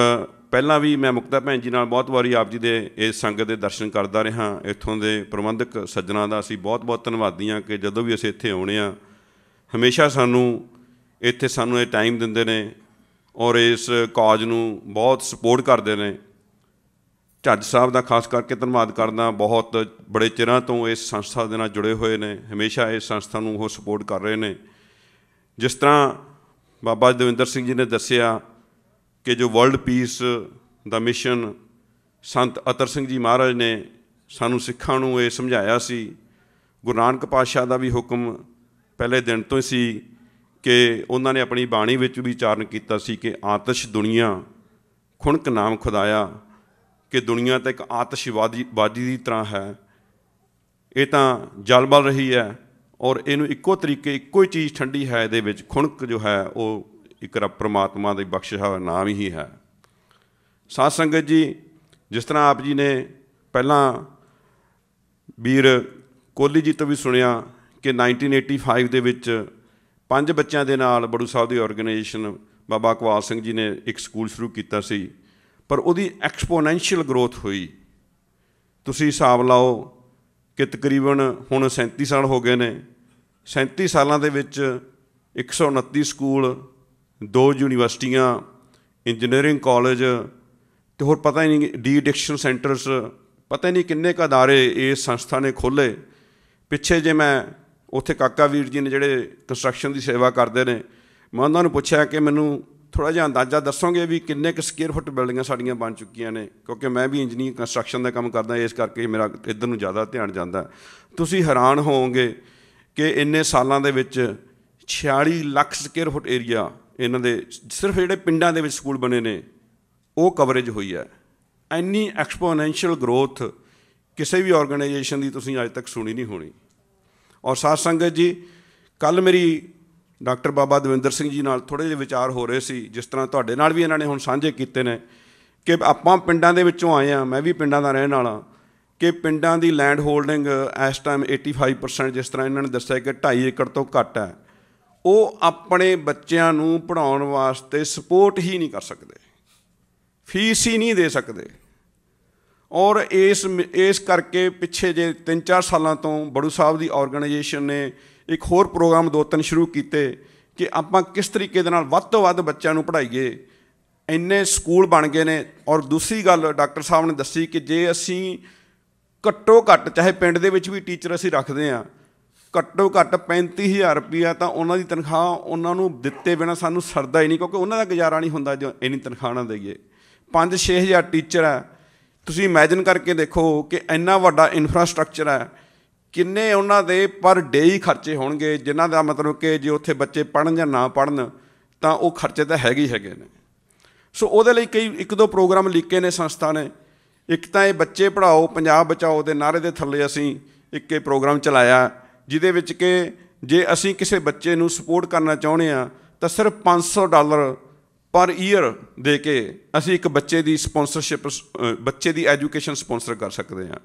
D: ਪਹਿਲਾਂ ਵੀ ਮੈਂ ਮੁਕਤਾ ਭੈਣ ਜੀ ਨਾਲ ਬਹੁਤ ਵਾਰੀ ਆਪ ਜੀ ਦੇ ਇਸ ਸੰਗਤ ਦੇ ਦਰਸ਼ਨ ਕਰਦਾ ਰਿਹਾ। ਇੱਥੋਂ ਦੇ ਪ੍ਰਬੰਧਕ ਸੱਜਣਾ ਦਾ ਅਸੀਂ ਬਹੁਤ ਬਹੁਤ ਧੰਨਵਾਦੀ ਹਾਂ ਕਿ ਜਦੋਂ ਵੀ ਅਸੀਂ ਇੱਥੇ ਆਉਣੇ ਹਾਂ ਹਮੇਸ਼ਾ ਸਾਨੂੰ ਇਹ ਟਾਈਮ ਦਿੰਦੇ ਨੇ ਔਰ ਇਸ ਕਾਜ਼ ਨੂੰ ਬਹੁਤ ਸਪੋਰਟ ਕਰਦੇ ਨੇ। ਝੱਜ ਸਾਹਿਬ ਦਾ ਖਾਸ ਕਰਕੇ ਧੰਨਵਾਦ ਕਰਦਾ। ਬਹੁਤ ਬੜੇ ਚਿਰਾਂ ਤੋਂ ਇਸ ਸੰਸਥਾ ਦੇ ਨਾਲ ਜੁੜੇ ਹੋਏ ਨੇ, ਹਮੇਸ਼ਾ ਇਸ ਸੰਸਥਾ ਨੂੰ ਉਹ ਸਪੋਰਟ ਕਰ ਰਹੇ ਨੇ। ਜਿਸ ਤਰ੍ਹਾਂ ਬਾਬਾ ਦਵਿੰਦਰ ਸਿੰਘ ਜੀ ਨੇ ਦੱਸਿਆ ਕਿ ਜੋ ਵਰਲਡ ਪੀਸ ਦਾ ਮਿਸ਼ਨ ਸੰਤ ਅਤਰ ਸਿੰਘ ਜੀ ਮਹਾਰਾਜ ਨੇ ਸਾਨੂੰ ਸਿੱਖਾਂ ਨੂੰ ਇਹ ਸਮਝਾਇਆ ਸੀ। ਗੁਰੂ ਨਾਨਕ ਪਾਤਸ਼ਾਹ ਦਾ ਵੀ ਹੁਕਮ ਪਹਿਲੇ ਦਿਨ ਤੋਂ ਹੀ ਸੀ ਕਿ ਉਹਨਾਂ ਨੇ ਆਪਣੀ ਬਾਣੀ ਵਿੱਚ ਵੀ ਉਚਾਰਨ ਕੀਤਾ ਸੀ ਕਿ ਆਤਿਸ਼ ਦੁਨੀਆ ਖੁਣਕ ਨਾਮ ਖੁਦਾਇਆ, ਕਿ ਦੁਨੀਆ ਤਾਂ ਇੱਕ ਆਤਿਸ਼ਬਾਜ਼ੀ ਦੀ ਤਰ੍ਹਾਂ ਹੈ। ਇਹ ਤਾਂ ਜਲ ਬਲ ਰਹੀ ਹੈ ਔਰ ਇਹਨੂੰ ਇੱਕੋ ਤਰੀਕੇ ਇੱਕੋ ਹੀ ਚੀਜ਼ ਠੰਡੀ ਹੈ। ਇਹਦੇ ਵਿੱਚ ਖੁਣਕ ਜੋ ਹੈ ਉਹ ਇੱਕ ਰੱਬ ਪਰਮਾਤਮਾ ਦੀ ਬਖਸ਼ਿਸ਼ ਹੋਇਆ ਨਾਮ ਹੀ ਹੈ। ਸਾਧ ਸੰਗਤ ਜੀ, ਜਿਸ ਤਰ੍ਹਾਂ ਆਪ ਜੀ ਨੇ ਪਹਿਲਾਂ ਵੀਰ ਕੋਹਲੀ ਜੀ ਤੋਂ ਵੀ ਸੁਣਿਆ ਕਿ 1985 ਦੇ ਵਿੱਚ 5 ਬੱਚਿਆਂ ਦੇ ਨਾਲ ਬੜੂ ਸਾਹਿਬ ਦੀ ਔਰਗਨਾਈਜੇਸ਼ਨ ਬਾਬਾ ਇਕਬਾਲ ਸਿੰਘ ਜੀ ਨੇ ਇੱਕ ਸਕੂਲ ਸ਼ੁਰੂ ਕੀਤਾ ਸੀ, ਪਰ ਉਹਦੀ ਐਕਸਪੋਨੈਂਸ਼ੀਅਲ ਗਰੋਥ ਹੋਈ। ਤੁਸੀਂ ਹਿਸਾਬ ਲਾਓ ਕਿ ਤਕਰੀਬਨ ਹੁਣ 37 ਸਾਲ ਹੋ ਗਏ ਨੇ। 37 ਸਾਲਾਂ ਦੇ ਵਿੱਚ 129 ਸਕੂਲ, 2 ਯੂਨੀਵਰਸਿਟੀਆਂ, ਇੰਜੀਨੀਅਰਿੰਗ ਕਾਲਜ, ਅਤੇ ਹੋਰ ਪਤਾ ਹੀ ਨਹੀਂ ਡੀ ਐਡਿਕਸ਼ਨ ਸੈਂਟਰਸ, ਪਤਾ ਹੀ ਨਹੀਂ ਕਿੰਨੇ ਕੁ ਅਦਾਰੇ ਇਸ ਸੰਸਥਾ ਨੇ ਖੋਲ੍ਹੇ। ਪਿੱਛੇ ਜੇ ਮੈਂ ਉੱਥੇ ਕਾਕਾ ਵੀਰ ਜੀ ਨੇ ਜਿਹੜੇ ਕੰਸਟਰਕਸ਼ਨ ਦੀ ਸੇਵਾ ਕਰਦੇ ਨੇ, ਮੈਂ ਉਹਨਾਂ ਨੂੰ ਪੁੱਛਿਆ ਕਿ ਮੈਨੂੰ ਥੋੜ੍ਹਾ ਜਿਹਾ ਅੰਦਾਜ਼ਾ ਦੱਸੋਗੇ ਵੀ ਕਿੰਨੇ ਕੁ ਸਕੁਏਅਰ ਫੁੱਟ ਬਿਲਡਿੰਗਾਂ ਸਾਡੀਆਂ ਬਣ ਚੁੱਕੀਆਂ ਨੇ, ਕਿਉਂਕਿ ਮੈਂ ਵੀ ਇੰਜੀਨੀਅਰ ਕੰਸਟਰਕਸ਼ਨ ਦਾ ਕੰਮ ਕਰਦਾ, ਇਸ ਕਰਕੇ ਮੇਰਾ ਇੱਧਰ ਨੂੰ ਜ਼ਿਆਦਾ ਧਿਆਨ ਜਾਂਦਾ। ਤੁਸੀਂ ਹੈਰਾਨ ਹੋਵੋਗੇ ਕਿ ਇੰਨੇ ਸਾਲਾਂ ਦੇ ਵਿੱਚ 46 ਲੱਖ ਸਕੁਏਅਰ ਫੁੱਟ ਏਰੀਆ ਇਹਨਾਂ ਦੇ ਸਿਰਫ ਜਿਹੜੇ ਪਿੰਡਾਂ ਦੇ ਵਿੱਚ ਸਕੂਲ ਬਣੇ ਨੇ ਉਹ ਕਵਰੇਜ ਹੋਈ ਹੈ। ਇੰਨੀ ਐਕਸਪੋਨੈਂਸ਼ੀਅਲ ਗਰੋਥ ਕਿਸੇ ਵੀ ਔਰਗਨਾਈਜੇਸ਼ਨ ਦੀ ਤੁਸੀਂ ਅੱਜ ਤੱਕ ਸੁਣੀ ਨਹੀਂ ਹੋਣੀ। ਔਰ ਸਾਧ ਸੰਗਤ ਜੀ, ਕੱਲ੍ਹ ਮੇਰੀ ਡਾਕਟਰ ਬਾਬਾ ਦਵਿੰਦਰ ਸਿੰਘ ਜੀ ਨਾਲ ਥੋੜ੍ਹੇ ਜਿਹੇ ਵਿਚਾਰ ਹੋ ਰਹੇ ਸੀ, ਜਿਸ ਤਰ੍ਹਾਂ ਤੁਹਾਡੇ ਨਾਲ ਵੀ ਇਹਨਾਂ ਨੇ ਹੁਣ ਸਾਂਝੇ ਕੀਤੇ ਨੇ ਕਿ ਆਪਾਂ ਪਿੰਡਾਂ ਦੇ ਵਿੱਚੋਂ ਆਏ ਹਾਂ, ਮੈਂ ਵੀ ਪਿੰਡਾਂ ਦਾ ਰਹਿਣ ਵਾਲਾ, ਕਿ ਪਿੰਡਾਂ ਦੀ ਲੈਂਡ ਹੋਲਡਿੰਗ ਇਸ ਟਾਈਮ 85%, ਜਿਸ ਤਰ੍ਹਾਂ ਇਹਨਾਂ ਨੇ ਦੱਸਿਆ ਕਿ 2.5 ਏਕੜ ਤੋਂ ਘੱਟ ਹੈ। ਉਹ ਆਪਣੇ ਬੱਚਿਆਂ ਨੂੰ ਪੜ੍ਹਾਉਣ ਵਾਸਤੇ ਸਪੋਰਟ ਹੀ ਨਹੀਂ ਕਰ ਸਕਦੇ, ਫੀਸ ਹੀ ਨਹੀਂ ਦੇ ਸਕਦੇ। ਔਰ ਇਸ ਕਰਕੇ ਪਿੱਛੇ ਜੇ 3-4 ਸਾਲਾਂ ਤੋਂ ਬੜੂ ਸਾਹਿਬ ਦੀ ਔਰਗਨਾਈਜੇਸ਼ਨ ਨੇ ਇੱਕ ਹੋਰ ਪ੍ਰੋਗਰਾਮ 2-3 ਸ਼ੁਰੂ ਕੀਤੇ ਕਿ ਆਪਾਂ ਕਿਸ ਤਰੀਕੇ ਦੇ ਨਾਲ ਵੱਧ ਤੋਂ ਵੱਧ ਬੱਚਿਆਂ ਨੂੰ ਪੜ੍ਹਾਈਏ। ਇੰਨੇ ਸਕੂਲ ਬਣ ਗਏ ਨੇ। ਔਰ ਦੂਸਰੀ ਗੱਲ ਡਾਕਟਰ ਸਾਹਿਬ ਨੇ ਦੱਸੀ ਕਿ ਜੇ ਅਸੀਂ ਘੱਟੋ ਘੱਟ, ਚਾਹੇ ਪਿੰਡ ਦੇ ਵਿੱਚ ਵੀ ਟੀਚਰ ਅਸੀਂ ਰੱਖਦੇ ਹਾਂ, ਘੱਟੋ ਘੱਟ 35,000 ਰੁਪਈਆ ਤਾਂ ਉਹਨਾਂ ਦੀ ਤਨਖਾਹ ਉਹਨਾਂ ਨੂੰ ਦਿੱਤੇ ਬਿਨਾਂ ਸਾਨੂੰ ਸਰਦਾ ਹੀ ਨਹੀਂ, ਕਿਉਂਕਿ ਉਹਨਾਂ ਦਾ ਗੁਜ਼ਾਰਾ ਨਹੀਂ ਹੁੰਦਾ ਜੋ ਇੰਨੀ ਤਨਖਾਹ ਨਾ ਦੇਈਏ। 5-6 ਹਜ਼ਾਰ ਟੀਚਰ ਹੈ। ਤੁਸੀਂ ਇਮੈਜਨ ਕਰਕੇ ਦੇਖੋ ਕਿ ਇੰਨਾ ਵੱਡਾ ਇਨਫਰਾਸਟਰਕਚਰ ਹੈ, ਕਿੰਨੇ ਉਹਨਾਂ ਦੇ ਪਰ ਡੇ ਹੀ ਖਰਚੇ ਹੋਣਗੇ, ਜਿਨ੍ਹਾਂ ਦਾ ਮਤਲਬ ਕਿ ਜੇ ਉੱਥੇ ਬੱਚੇ ਪੜ੍ਹਨ ਜਾਂ ਨਾ ਪੜ੍ਹਨ ਤਾਂ ਉਹ ਖਰਚੇ ਤਾਂ ਹੈਗੇ ਹੀ ਹੈਗੇ ਨੇ। ਸੋ ਉਹਦੇ ਲਈ ਕਈ 1-2 ਪ੍ਰੋਗਰਾਮ ਲਿਖੇ ਨੇ ਸੰਸਥਾ ਨੇ। ਇੱਕ ਤਾਂ ਇਹ ਬੱਚੇ ਪੜ੍ਹਾਓ ਪੰਜਾਬ ਬਚਾਓ ਦੇ ਨਾਅਰੇ ਦੇ ਥੱਲੇ ਅਸੀਂ ਇੱਕ ਇਹ ਪ੍ਰੋਗਰਾਮ ਚਲਾਇਆ, ਜਿਹਦੇ ਵਿੱਚ ਕਿ ਜੇ ਅਸੀਂ ਕਿਸੇ ਬੱਚੇ ਨੂੰ ਸਪੋਰਟ ਕਰਨਾ ਚਾਹੁੰਦੇ ਹਾਂ ਤਾਂ ਸਿਰਫ $500 ਪਰ ਈਅਰ ਦੇ ਕੇ ਅਸੀਂ ਇੱਕ ਬੱਚੇ ਦੀ ਸਪੋਂਸਰਸ਼ਿਪ, ਬੱਚੇ ਦੀ ਐਜੂਕੇਸ਼ਨ ਸਪੋਂਸਰ ਕਰ ਸਕਦੇ ਹਾਂ।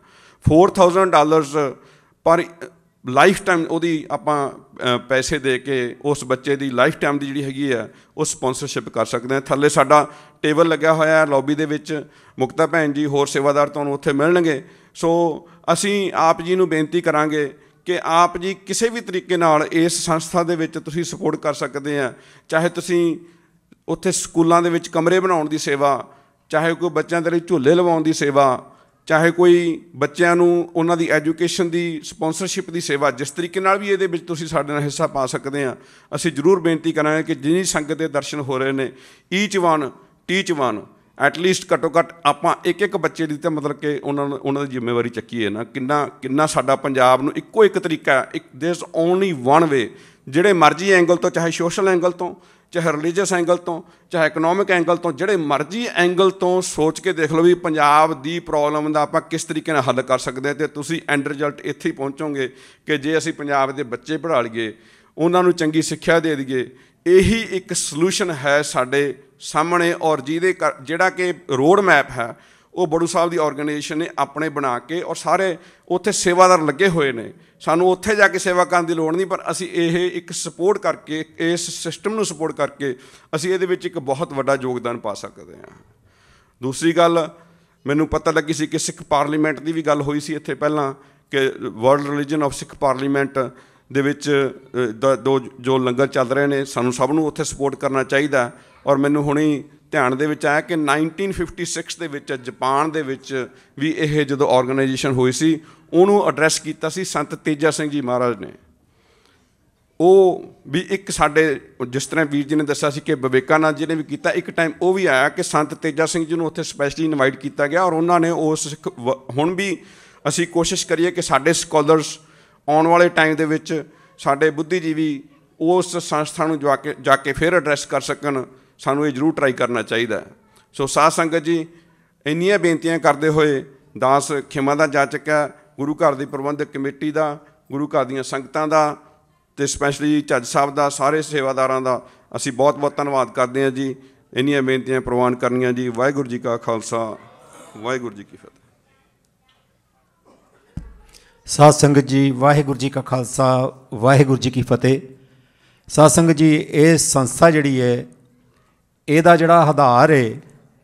D: $4,000 ਪਰ ਲਾਈਫ ਟਾਈਮ ਉਹਦੀ ਆਪਾਂ ਪੈਸੇ ਦੇ ਕੇ ਉਸ ਬੱਚੇ ਦੀ ਲਾਈਫ ਟਾਈਮ ਦੀ ਜਿਹੜੀ ਹੈਗੀ ਆ ਉਹ ਸਪੋਂਸਰਸ਼ਿਪ ਕਰ ਸਕਦੇ ਹਾਂ। ਥੱਲੇ ਸਾਡਾ ਟੇਬਲ ਲੱਗਿਆ ਹੋਇਆ ਲੌਬੀ ਦੇ ਵਿੱਚ, ਮੁਕਤਾ ਭੈਣ ਜੀ ਹੋਰ ਸੇਵਾਦਾਰ ਤੁਹਾਨੂੰ ਉੱਥੇ ਮਿਲਣਗੇ। ਸੋ ਅਸੀਂ ਆਪ ਜੀ ਨੂੰ ਬੇਨਤੀ ਕਰਾਂਗੇ ਕਿ ਆਪ ਜੀ ਕਿਸੇ ਵੀ ਤਰੀਕੇ ਨਾਲ ਇਸ ਸੰਸਥਾ ਦੇ ਵਿੱਚ ਤੁਸੀਂ ਸਪੋਰਟ ਕਰ ਸਕਦੇ ਆ। ਚਾਹੇ ਤੁਸੀਂ ਉੱਥੇ ਸਕੂਲਾਂ ਦੇ ਵਿੱਚ ਕਮਰੇ ਬਣਾਉਣ ਦੀ ਸੇਵਾ, ਚਾਹੇ ਕੋਈ ਬੱਚਿਆਂ ਦੇ ਲਈ ਝੂਲੇ ਲਵਾਉਣ ਦੀ ਸੇਵਾ, ਚਾਹੇ ਕੋਈ ਬੱਚਿਆਂ ਨੂੰ ਉਹਨਾਂ ਦੀ ਐਜੂਕੇਸ਼ਨ ਦੀ ਸਪੋਂਸਰਸ਼ਿਪ ਦੀ ਸੇਵਾ, ਜਿਸ ਤਰੀਕੇ ਨਾਲ ਵੀ ਇਹਦੇ ਵਿੱਚ ਤੁਸੀਂ ਸਾਡੇ ਨਾਲ ਹਿੱਸਾ ਪਾ ਸਕਦੇ ਆ, ਅਸੀਂ ਜ਼ਰੂਰ ਬੇਨਤੀ ਕਰਾਂਗੇ ਕਿ ਜਿੰਨੀ ਸੰਗਤ ਦੇ ਦਰਸ਼ਨ ਹੋ ਰਹੇ ਨੇ, ਈਚ ਵਨ ਟੀਚ ਵਨ, ਐਟਲੀਸਟ ਘੱਟੋ ਘੱਟ ਆਪਾਂ ਇੱਕ ਬੱਚੇ ਦੀ ਤਾਂ ਮਤਲਬ ਕਿ ਉਹਨਾਂ ਦੀ ਜ਼ਿੰਮੇਵਾਰੀ ਚੱਕੀਏ ਨਾ। ਕਿੰਨਾ ਸਾਡਾ ਪੰਜਾਬ ਨੂੰ ਇੱਕੋ ਇੱਕ ਤਰੀਕਾ, ਦੇਅਰਸ ਓਨਲੀ ਵਨ ਵੇ, ਜਿਹੜੇ ਮਰਜ਼ੀ ਐਂਗਲ ਤੋਂ, ਚਾਹੇ ਸੋਸ਼ਲ ਐਂਗਲ ਤੋਂ, ਚਾਹੇ ਰਿਲੀਜੀਅਸ ਐਂਗਲ ਤੋਂ, ਚਾਹੇ ਇਕਨੋਮਿਕ ਐਂਗਲ ਤੋਂ, ਜਿਹੜੇ ਮਰਜ਼ੀ ਐਂਗਲ ਤੋਂ ਸੋਚ ਕੇ ਦੇਖ ਲਓ ਵੀ ਪੰਜਾਬ ਦੀ ਪ੍ਰੋਬਲਮ ਦਾ ਆਪਾਂ ਕਿਸ ਤਰੀਕੇ ਨਾਲ ਹੱਲ ਕਰ ਸਕਦੇ ਹਾਂ। ਅਤੇ ਤੁਸੀਂ ਐਂਡ ਰਿਜ਼ਲਟ ਇੱਥੇ ਹੀ ਪਹੁੰਚੋਗੇ ਕਿ ਜੇ ਅਸੀਂ ਪੰਜਾਬ ਦੇ ਬੱਚੇ ਪੜ੍ਹਾ ਲਈਏ, ਉਹਨਾਂ ਨੂੰ ਚੰਗੀ ਸਿੱਖਿਆ ਦੇ ਦਈਏ, ਇਹੀ ਇੱਕ ਸਲਿਊਸ਼ਨ ਹੈ ਸਾਡੇ ਸਾਹਮਣੇ। ਔਰ ਜਿਹੜਾ ਕਿ ਰੋਡ ਮੈਪ ਹੈ ਉਹ ਬੜੂ ਸਾਹਿਬ ਦੀ ਆਰਗੇਨਾਈਜੇਸ਼ਨ ਨੇ ਆਪਣੇ ਬਣਾ ਕੇ, ਔਰ ਸਾਰੇ ਉੱਥੇ ਸੇਵਾਦਾਰ ਲੱਗੇ ਹੋਏ ਨੇ। ਸਾਨੂੰ ਉੱਥੇ ਜਾ ਕੇ ਸੇਵਾ ਕਰਨ ਦੀ ਲੋੜ ਨਹੀਂ, ਪਰ ਅਸੀਂ ਇਹ ਇੱਕ ਸਪੋਰਟ ਕਰਕੇ, ਇਸ ਸਿਸਟਮ ਨੂੰ ਸਪੋਰਟ ਕਰਕੇ ਅਸੀਂ ਇਹਦੇ ਵਿੱਚ ਇੱਕ ਬਹੁਤ ਵੱਡਾ ਯੋਗਦਾਨ ਪਾ ਸਕਦੇ ਹਾਂ। ਦੂਸਰੀ ਗੱਲ, ਮੈਨੂੰ ਪਤਾ ਲੱਗੀ ਸੀ ਕਿ ਸਿੱਖ ਪਾਰਲੀਮੈਂਟ ਦੀ ਵੀ ਗੱਲ ਹੋਈ ਸੀ ਇੱਥੇ ਪਹਿਲਾਂ, ਕਿ world religion of Sikh parliament ਦੇ ਵਿੱਚ ਜੋ ਲੰਗਰ ਚੱਲ ਰਹੇ ਨੇ, ਸਾਨੂੰ ਸਭ ਨੂੰ ਉੱਥੇ ਸਪੋਰਟ ਕਰਨਾ ਚਾਹੀਦਾ। ਔਰ ਮੈਨੂੰ ਹੁਣੀ ਧਿਆਨ ਦੇ ਵਿੱਚ ਆਇਆ ਕਿ 1956 ਦੇ ਵਿੱਚ ਜਾਪਾਨ ਦੇ ਵਿੱਚ ਵੀ ਇਹ ਜਦੋਂ ਆਰਗੇਨਾਈਜੇਸ਼ਨ ਹੋਈ ਸੀ, ਉਹਨੂੰ ਐਡਰੈਸ ਕੀਤਾ ਸੀ ਸੰਤ ਤੇਜਾ ਸਿੰਘ ਜੀ ਮਹਾਰਾਜ ਨੇ। ਉਹ ਵੀ ਇੱਕ ਸਾਡੇ, ਜਿਸ ਤਰ੍ਹਾਂ ਵੀਰ ਜੀ ਨੇ ਦੱਸਿਆ ਸੀ ਕਿ ਵਿਵੇਕਾਨੰਦ ਜੀ ਨੇ ਵੀ ਕੀਤਾ, ਇੱਕ ਟਾਈਮ ਉਹ ਵੀ ਆਇਆ ਕਿ ਸੰਤ ਤੇਜਾ ਸਿੰਘ ਜੀ ਨੂੰ ਉੱਥੇ ਸਪੈਸ਼ਲੀ ਇਨਵਾਈਟ ਕੀਤਾ ਗਿਆ। ਔਰ ਉਹਨਾਂ ਨੇ ਉਸ ਹੁਣ ਵੀ ਅਸੀਂ ਕੋਸ਼ਿਸ਼ ਕਰੀਏ ਕਿ ਸਾਡੇ ਸਕਾਲਰਸ ਆਉਣ ਵਾਲੇ ਟਾਈਮ ਦੇ ਵਿੱਚ, ਸਾਡੇ ਬੁੱਧੀਜੀਵੀ ਉਸ ਸੰਸਥਾ ਨੂੰ ਜਾ ਕੇ ਫਿਰ ਐਡਰੈਸ ਕਰ ਸਕਣ। ਸਾਨੂੰ ਇਹ ਜ਼ਰੂਰ ਟਰਾਈ ਕਰਨਾ ਚਾਹੀਦਾ। ਸੋ ਸਾਧ ਸੰਗਤ ਜੀ, ਇੰਨੀਆਂ ਬੇਨਤੀਆਂ ਕਰਦੇ ਹੋਏ ਦਾਸ ਖਿਮਾ ਦਾ ਜਾ ਚੁੱਕਾ, ਗੁਰੂ ਘਰ ਦੀ ਪ੍ਰਬੰਧਕ ਕਮੇਟੀ ਦਾ, ਗੁਰੂ ਘਰ ਦੀਆਂ ਸੰਗਤਾਂ ਦਾ, ਅਤੇ ਸਪੈਸ਼ਲੀ ਜੱਜ ਸਾਹਿਬ ਦਾ, ਸਾਰੇ ਸੇਵਾਦਾਰਾਂ ਦਾ ਅਸੀਂ ਬਹੁਤ ਬਹੁਤ ਧੰਨਵਾਦ ਕਰਦੇ ਹਾਂ ਜੀ। ਇੰਨੀਆਂ ਬੇਨਤੀਆਂ ਪ੍ਰਵਾਨ ਕਰਨੀਆਂ ਜੀ। ਵਾਹਿਗੁਰੂ ਜੀ ਕਾ ਖਾਲਸਾ, ਵਾਹਿਗੁਰੂ ਜੀ ਕੀ ਫਤਿਹ।
A: ਸਾਧ ਸੰਗਤ ਜੀ, ਵਾਹਿਗੁਰੂ ਜੀ ਕਾ ਖਾਲਸਾ, ਵਾਹਿਗੁਰੂ ਜੀ ਕੀ ਫਤਿਹ। ਸਾਧ ਸੰਗਤ ਜੀ, ਇਹ ਸੰਸਥਾ ਜਿਹੜੀ ਹੈ, ਇਹਦਾ ਜਿਹੜਾ ਆਧਾਰ ਹੈ,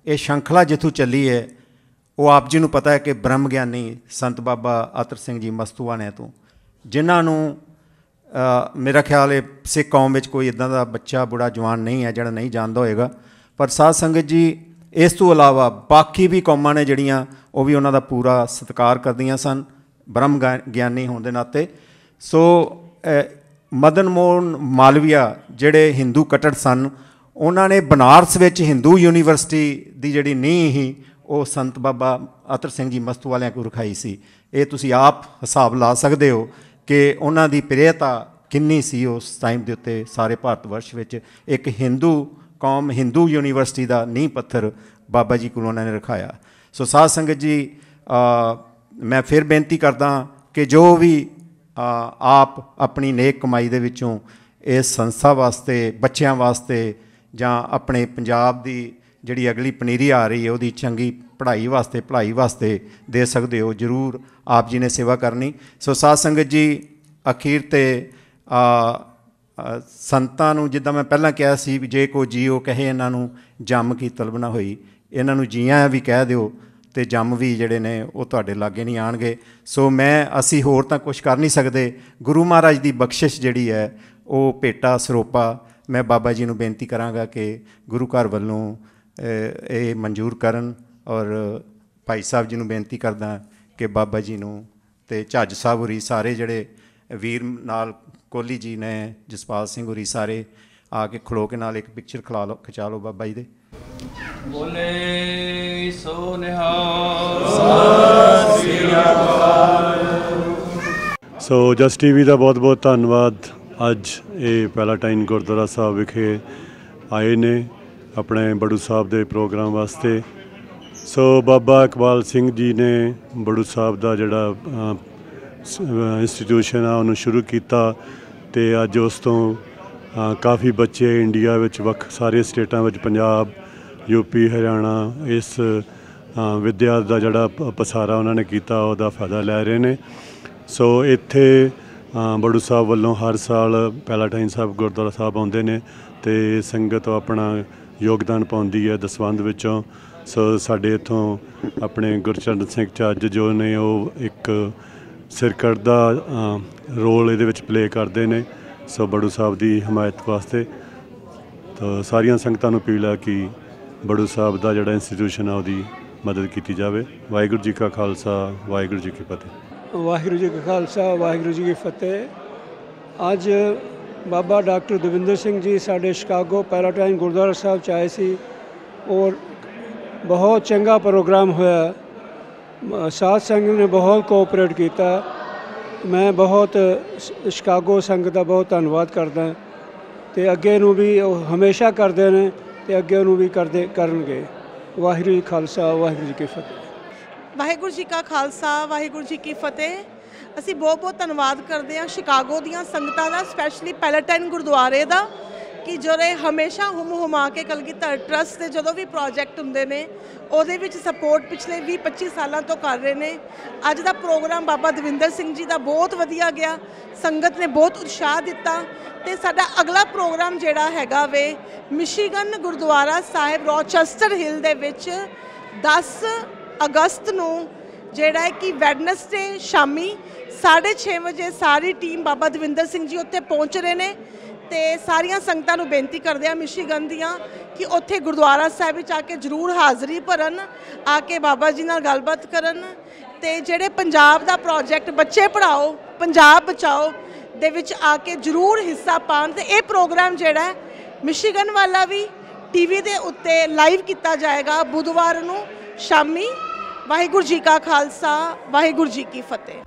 A: ਇਹ ਸ਼ੰਖਲਾ ਜਿੱਥੋਂ ਚੱਲੀ ਹੈ, ਉਹ ਆਪ ਜੀ ਨੂੰ ਪਤਾ ਹੈ ਕਿ ਬ੍ਰਹਮ ਗਿਆਨੀ ਸੰਤ ਬਾਬਾ ਅਤਰ ਸਿੰਘ ਜੀ ਮਸਤੂਆਣੇ ਤੋਂ, ਜਿਨ੍ਹਾਂ ਨੂੰ ਮੇਰਾ ਖਿਆਲ ਹੈ ਸਿੱਖ ਕੌਮ ਵਿੱਚ ਕੋਈ ਇੱਦਾਂ ਦਾ ਬੱਚਾ, ਬੁੜਾ, ਜਵਾਨ ਨਹੀਂ ਹੈ ਜਿਹੜਾ ਨਹੀਂ ਜਾਣਦਾ ਹੋਏਗਾ। ਪਰ ਸਾਧ ਸੰਗਤ ਜੀ, ਇਸ ਤੋਂ ਇਲਾਵਾ ਬਾਕੀ ਵੀ ਕੌਮਾਂ ਨੇ ਜਿਹੜੀਆਂ, ਉਹ ਵੀ ਉਹਨਾਂ ਦਾ ਪੂਰਾ ਸਤਿਕਾਰ ਕਰਦੀਆਂ ਸਨ ਬ੍ਰਹਮ ਗਿਆਨੀ ਹੋਣ ਦੇ ਨਾਤੇ। ਸੋ ਮਦਨ ਮੋਹਨ ਮਾਲਵੀਆ ਜਿਹੜੇ ਹਿੰਦੂ ਕੱਟੜ ਸਨ, ਉਹਨਾਂ ਨੇ ਬਨਾਰਸ ਵਿੱਚ ਹਿੰਦੂ ਯੂਨੀਵਰਸਿਟੀ ਦੀ ਜਿਹੜੀ ਨੀਂਹ ਸੀ, ਉਹ ਸੰਤ ਬਾਬਾ ਅਤਰ ਸਿੰਘ ਜੀ ਮਸਤੂ ਵਾਲਿਆਂ ਕੋਲ ਰਖਾਈ ਸੀ। ਇਹ ਤੁਸੀਂ ਆਪ ਹਿਸਾਬ ਲਾ ਸਕਦੇ ਹੋ ਕਿ ਉਹਨਾਂ ਦੀ ਪ੍ਰਿਯਤਾ ਕਿੰਨੀ ਸੀ ਉਸ ਟਾਈਮ ਦੇ ਉੱਤੇ। ਸਾਰੇ ਭਾਰਤ ਵਰਸ਼ ਵਿੱਚ ਇੱਕ ਹਿੰਦੂ ਕੌਮ, ਹਿੰਦੂ ਯੂਨੀਵਰਸਿਟੀ ਦਾ ਨੀਂਹ ਪੱਥਰ ਬਾਬਾ ਜੀ ਕੋਲ ਉਹਨਾਂ ਨੇ ਰਖਾਇਆ। ਸੋ ਸਾਧ ਸੰਗਤ ਜੀ, ਮੈਂ ਫਿਰ ਬੇਨਤੀ ਕਰਦਾ ਕਿ ਜੋ ਵੀ ਆਪ ਆਪਣੀ ਨੇਕ ਕਮਾਈ ਦੇ ਵਿੱਚੋਂ ਇਸ ਸੰਸਥਾ ਵਾਸਤੇ, ਬੱਚਿਆਂ ਵਾਸਤੇ, ਜਾਂ ਆਪਣੇ ਪੰਜਾਬ ਦੀ ਜਿਹੜੀ ਅਗਲੀ ਪਨੀਰੀ ਆ ਰਹੀ ਹੈ ਉਹਦੀ ਚੰਗੀ ਭਲਾਈ ਵਾਸਤੇ ਦੇ ਸਕਦੇ ਹੋ, ਜ਼ਰੂਰ ਆਪ ਜੀ ਨੇ ਸੇਵਾ ਕਰਨੀ। ਸੋ ਸਾਧ ਸੰਗਤ ਜੀ, ਅਖੀਰ 'ਤੇ ਸੰਤਾਂ ਨੂੰ, ਜਿੱਦਾਂ ਮੈਂ ਪਹਿਲਾਂ ਕਿਹਾ ਸੀ ਵੀ ਜੇ ਕੋਈ ਜੀਓ ਕਹੇ ਇਹਨਾਂ ਨੂੰ ਜੰਮ ਕੀ ਤਲਬ ਨਾ ਹੋਈ, ਇਹਨਾਂ ਨੂੰ ਜੀਆਂ ਵੀ ਕਹਿ ਦਿਓ ਅਤੇ ਜੰਮ ਵੀ ਜਿਹੜੇ ਨੇ ਉਹ ਤੁਹਾਡੇ ਲਾਗੇ ਨਹੀਂ ਆਉਣਗੇ। ਸੋ ਅਸੀਂ ਹੋਰ ਤਾਂ ਕੁਛ ਕਰ ਨਹੀਂ ਸਕਦੇ। ਗੁਰੂ ਮਹਾਰਾਜ ਦੀ ਬਖਸ਼ਿਸ਼ ਜਿਹੜੀ ਹੈ, ਉਹ ਭੇਟਾ ਸਰੋਪਾ ਮੈਂ ਬਾਬਾ ਜੀ ਨੂੰ ਬੇਨਤੀ ਕਰਾਂਗਾ ਕਿ ਗੁਰੂ ਘਰ ਵੱਲੋਂ ਇਹ ਮਨਜ਼ੂਰ ਕਰਨ। ਔਰ ਭਾਈ ਸਾਹਿਬ ਜੀ ਨੂੰ ਬੇਨਤੀ ਕਰਦਾ ਕਿ ਬਾਬਾ ਜੀ ਨੂੰ ਅਤੇ ਝੱਜ ਸਾਹਿਬ ਹੋਰੀ, ਸਾਰੇ ਜਿਹੜੇ ਵੀਰ ਨਾਲ, ਕੋਹਲੀ ਜੀ ਨੇ, ਜਸਪਾਲ ਸਿੰਘ ਹੋਰੀ, ਸਾਰੇ ਆ ਕੇ ਖਲੋ ਕੇ ਨਾਲ ਇੱਕ ਪਿਕਚਰ ਖਿਚਾ ਲਓ ਬਾਬਾ ਜੀ ਦੇ।
E: ਬੋਲੇ ਸੋ ਨਿਹਾਲ, ਸਤਿ ਸ੍ਰੀ ਅਕਾਲ।
F: ਸੋ ਜਸ ਟੀਵੀ ਦਾ ਬਹੁਤ ਬਹੁਤ ਧੰਨਵਾਦ। ਅੱਜ ਇਹ ਪੈਲਾਟਾਈਨ ਗੁਰਦੁਆਰਾ ਸਾਹਿਬ ਵਿਖੇ ਆਏ ਨੇ ਆਪਣੇ ਬੜੂ ਸਾਹਿਬ ਦੇ ਪ੍ਰੋਗਰਾਮ ਵਾਸਤੇ। ਸੋ ਬਾਬਾ ਇਕਬਾਲ ਸਿੰਘ ਜੀ ਨੇ ਬੜੂ ਸਾਹਿਬ ਦਾ ਜਿਹੜਾ ਇੰਸਟੀਟਿਊਸ਼ਨ ਆ ਉਹਨੂੰ ਸ਼ੁਰੂ ਕੀਤਾ, ਅਤੇ ਅੱਜ ਉਸ ਤੋਂ ਕਾਫੀ ਬੱਚੇ ਇੰਡੀਆ ਵਿੱਚ ਸਾਰੇ ਸਟੇਟਾਂ ਵਿੱਚ, ਪੰਜਾਬ, ਯੂਪੀ, ਹਰਿਆਣਾ, ਇਸ ਵਿੱਦਿਆ ਦਾ ਜਿਹੜਾ ਪਸਾਰਾ ਉਹਨਾਂ ਨੇ ਕੀਤਾ, ਉਹਦਾ ਫਾਇਦਾ ਲੈ ਰਹੇ ਨੇ। ਸੋ ਇੱਥੇ ਬੜੂ ਸਾਹਿਬ ਵੱਲੋਂ ਹਰ ਸਾਲ ਪੈਲਾਟਾਈਨ ਸਾਹਿਬ ਗੁਰਦੁਆਰਾ ਸਾਹਿਬ ਆਉਂਦੇ ਨੇ ਅਤੇ ਸੰਗਤ ਆਪਣਾ ਯੋਗਦਾਨ ਪਾਉਂਦੀ ਹੈ ਦਸਵੰਧ ਵਿੱਚੋਂ। ਸੋ ਸਾਡੇ ਇੱਥੋਂ ਆਪਣੇ ਗੁਰਚਰਨ ਸਿੰਘ ਝੱਜ ਜੋ ਨੇ, ਉਹ ਇੱਕ ਸਿਰਕੱਢ ਦਾ ਰੋਲ ਇਹਦੇ ਵਿੱਚ ਪਲੇ ਕਰਦੇ ਨੇ। ਸੋ ਬੜੂ ਸਾਹਿਬ ਦੀ ਹਮਾਇਤ ਵਾਸਤੇ ਤਾਂ ਸਾਰੀਆਂ ਸੰਗਤਾਂ ਨੂੰ ਅਪੀਲ ਹੈ ਕਿ ਬੜੂ ਸਾਹਿਬ ਦਾ ਜਿਹੜਾ ਇੰਸਟੀਟਿਊਸ਼ਨ ਆ ਉਹਦੀ ਮਦਦ ਕੀਤੀ ਜਾਵੇ। ਵਾਹਿਗੁਰੂ ਜੀ ਕਾ ਖਾਲਸਾ, ਵਾਹਿਗੁਰੂ ਜੀ ਕੀ ਫਤਿਹ।
G: ਵਾਹਿਗੁਰੂ ਜੀ ਕਾ ਖਾਲਸਾ, ਵਾਹਿਗੁਰੂ ਜੀ ਕੀ ਫਤਿਹ। ਅੱਜ ਬਾਬਾ ਡਾਕਟਰ ਦਵਿੰਦਰ ਸਿੰਘ ਜੀ ਸਾਡੇ ਸ਼ਿਕਾਗੋ ਪੈਰਾਟਾਈਨ ਗੁਰਦੁਆਰਾ ਸਾਹਿਬ 'ਚ ਆਏ ਸੀ ਔਰ ਬਹੁਤ ਚੰਗਾ ਪ੍ਰੋਗਰਾਮ ਹੋਇਆ। ਸਾਧ ਸੰਗਤ ਨੇ ਬਹੁਤ ਕੋਆਪਰੇਟ ਕੀਤਾ। ਮੈਂ ਬਹੁਤ ਸ਼ਿਕਾਗੋ ਸੰਗਤ ਦਾ ਬਹੁਤ ਧੰਨਵਾਦ ਕਰਦਾ ਅਤੇ ਅੱਗੇ ਨੂੰ ਵੀ ਉਹ ਹਮੇਸ਼ਾ ਕਰਦੇ ਨੇ ਅਤੇ ਅੱਗੇ ਨੂੰ ਵੀ ਕਰਨਗੇ। ਵਾਹਿਗੁਰੂ ਜੀ ਖਾਲਸਾ, ਵਾਹਿਗੁਰੂ ਜੀ ਕੀ ਫਤਿਹ।
H: ਵਾਹਿਗੁਰੂ ਜੀ ਕਾ ਖਾਲਸਾ, ਵਾਹਿਗੁਰੂ ਜੀ ਕੀ ਫਤਿਹ। ਅਸੀਂ ਬਹੁਤ ਬਹੁਤ ਧੰਨਵਾਦ ਕਰਦੇ ਹਾਂ ਸ਼ਿਕਾਗੋ ਦੀਆਂ ਸੰਗਤਾਂ ਦਾ, ਸਪੈਸ਼ਲੀ ਪੈਲੇਟਾਈਨ ਗੁਰਦੁਆਰੇ ਦਾ, ਕਿ ਜਿਹੜੇ ਹਮੇਸ਼ਾ ਹੁਮਾ ਕੇ ਕਲਗੀਧਰ ਟਰੱਸਟ ਦੇ ਜਦੋਂ ਵੀ ਪ੍ਰੋਜੈਕਟ ਹੁੰਦੇ ਨੇ ਉਹਦੇ ਵਿੱਚ ਸਪੋਰਟ ਪਿਛਲੇ 20-25 ਸਾਲਾਂ ਤੋਂ ਕਰ ਰਹੇ ਨੇ। ਅੱਜ ਦਾ ਪ੍ਰੋਗਰਾਮ ਬਾਬਾ ਦਵਿੰਦਰ ਸਿੰਘ ਜੀ ਦਾ ਬਹੁਤ ਵਧੀਆ ਗਿਆ, ਸੰਗਤ ਨੇ ਬਹੁਤ ਉਤਸ਼ਾਹ ਦਿੱਤਾ। ਅਤੇ ਸਾਡਾ ਅਗਲਾ ਪ੍ਰੋਗਰਾਮ ਜਿਹੜਾ ਹੈਗਾ ਵੇ ਮਿਸ਼ੀਗਨ ਗੁਰਦੁਆਰਾ ਸਾਹਿਬ ਰੋਚੈਸਟਰ ਹਿੱਲ ਦੇ ਵਿੱਚ 10 ਅਗਸਤ ਨੂੰ ਜਿਹੜਾ ਹੈ ਕਿ ਵੈਡਨਸਡੇ ਸ਼ਾਮੀ 6:30 ਵਜੇ ਸਾਰੀ ਟੀਮ ਬਾਬਾ ਦਵਿੰਦਰ ਸਿੰਘ ਜੀ ਉੱਥੇ ਪਹੁੰਚ ਰਹੇ ਨੇ। ਅਤੇ ਸਾਰੀਆਂ ਸੰਗਤਾਂ ਨੂੰ ਬੇਨਤੀ ਕਰਦੇ ਹਾਂ ਮਿਸ਼ੀਗਨ ਦੀਆਂ ਕਿ ਉੱਥੇ ਗੁਰਦੁਆਰਾ ਸਾਹਿਬ ਵਿੱਚ ਆ ਕੇ ਜ਼ਰੂਰ ਹਾਜ਼ਰੀ ਭਰਨ, ਆ ਕੇ ਬਾਬਾ ਜੀ ਨਾਲ ਗੱਲਬਾਤ ਕਰਨ। ਅਤੇ ਜਿਹੜੇ ਪੰਜਾਬ ਦਾ ਪ੍ਰੋਜੈਕਟ ਬੱਚੇ ਪੜ੍ਹਾਓ ਪੰਜਾਬ ਬਚਾਓ ਦੇ ਵਿੱਚ ਆ ਕੇ ਜ਼ਰੂਰ ਹਿੱਸਾ ਪਾਉਣ। ਅਤੇ ਇਹ ਪ੍ਰੋਗਰਾਮ ਜਿਹੜਾ ਮਿਸ਼ੀਗਨ ਵਾਲਾ ਵੀ TV ਦੇ ਉੱਤੇ ਲਾਈਵ ਕੀਤਾ ਜਾਏਗਾ ਬੁੱਧਵਾਰ ਨੂੰ ਸ਼ਾਮੀ। ਵਾਹਿਗੁਰੂ ਜੀ ਕਾ ਖਾਲਸਾ, ਵਾਹਿਗੁਰੂ ਜੀ ਕੀ ਫਤਿਹ।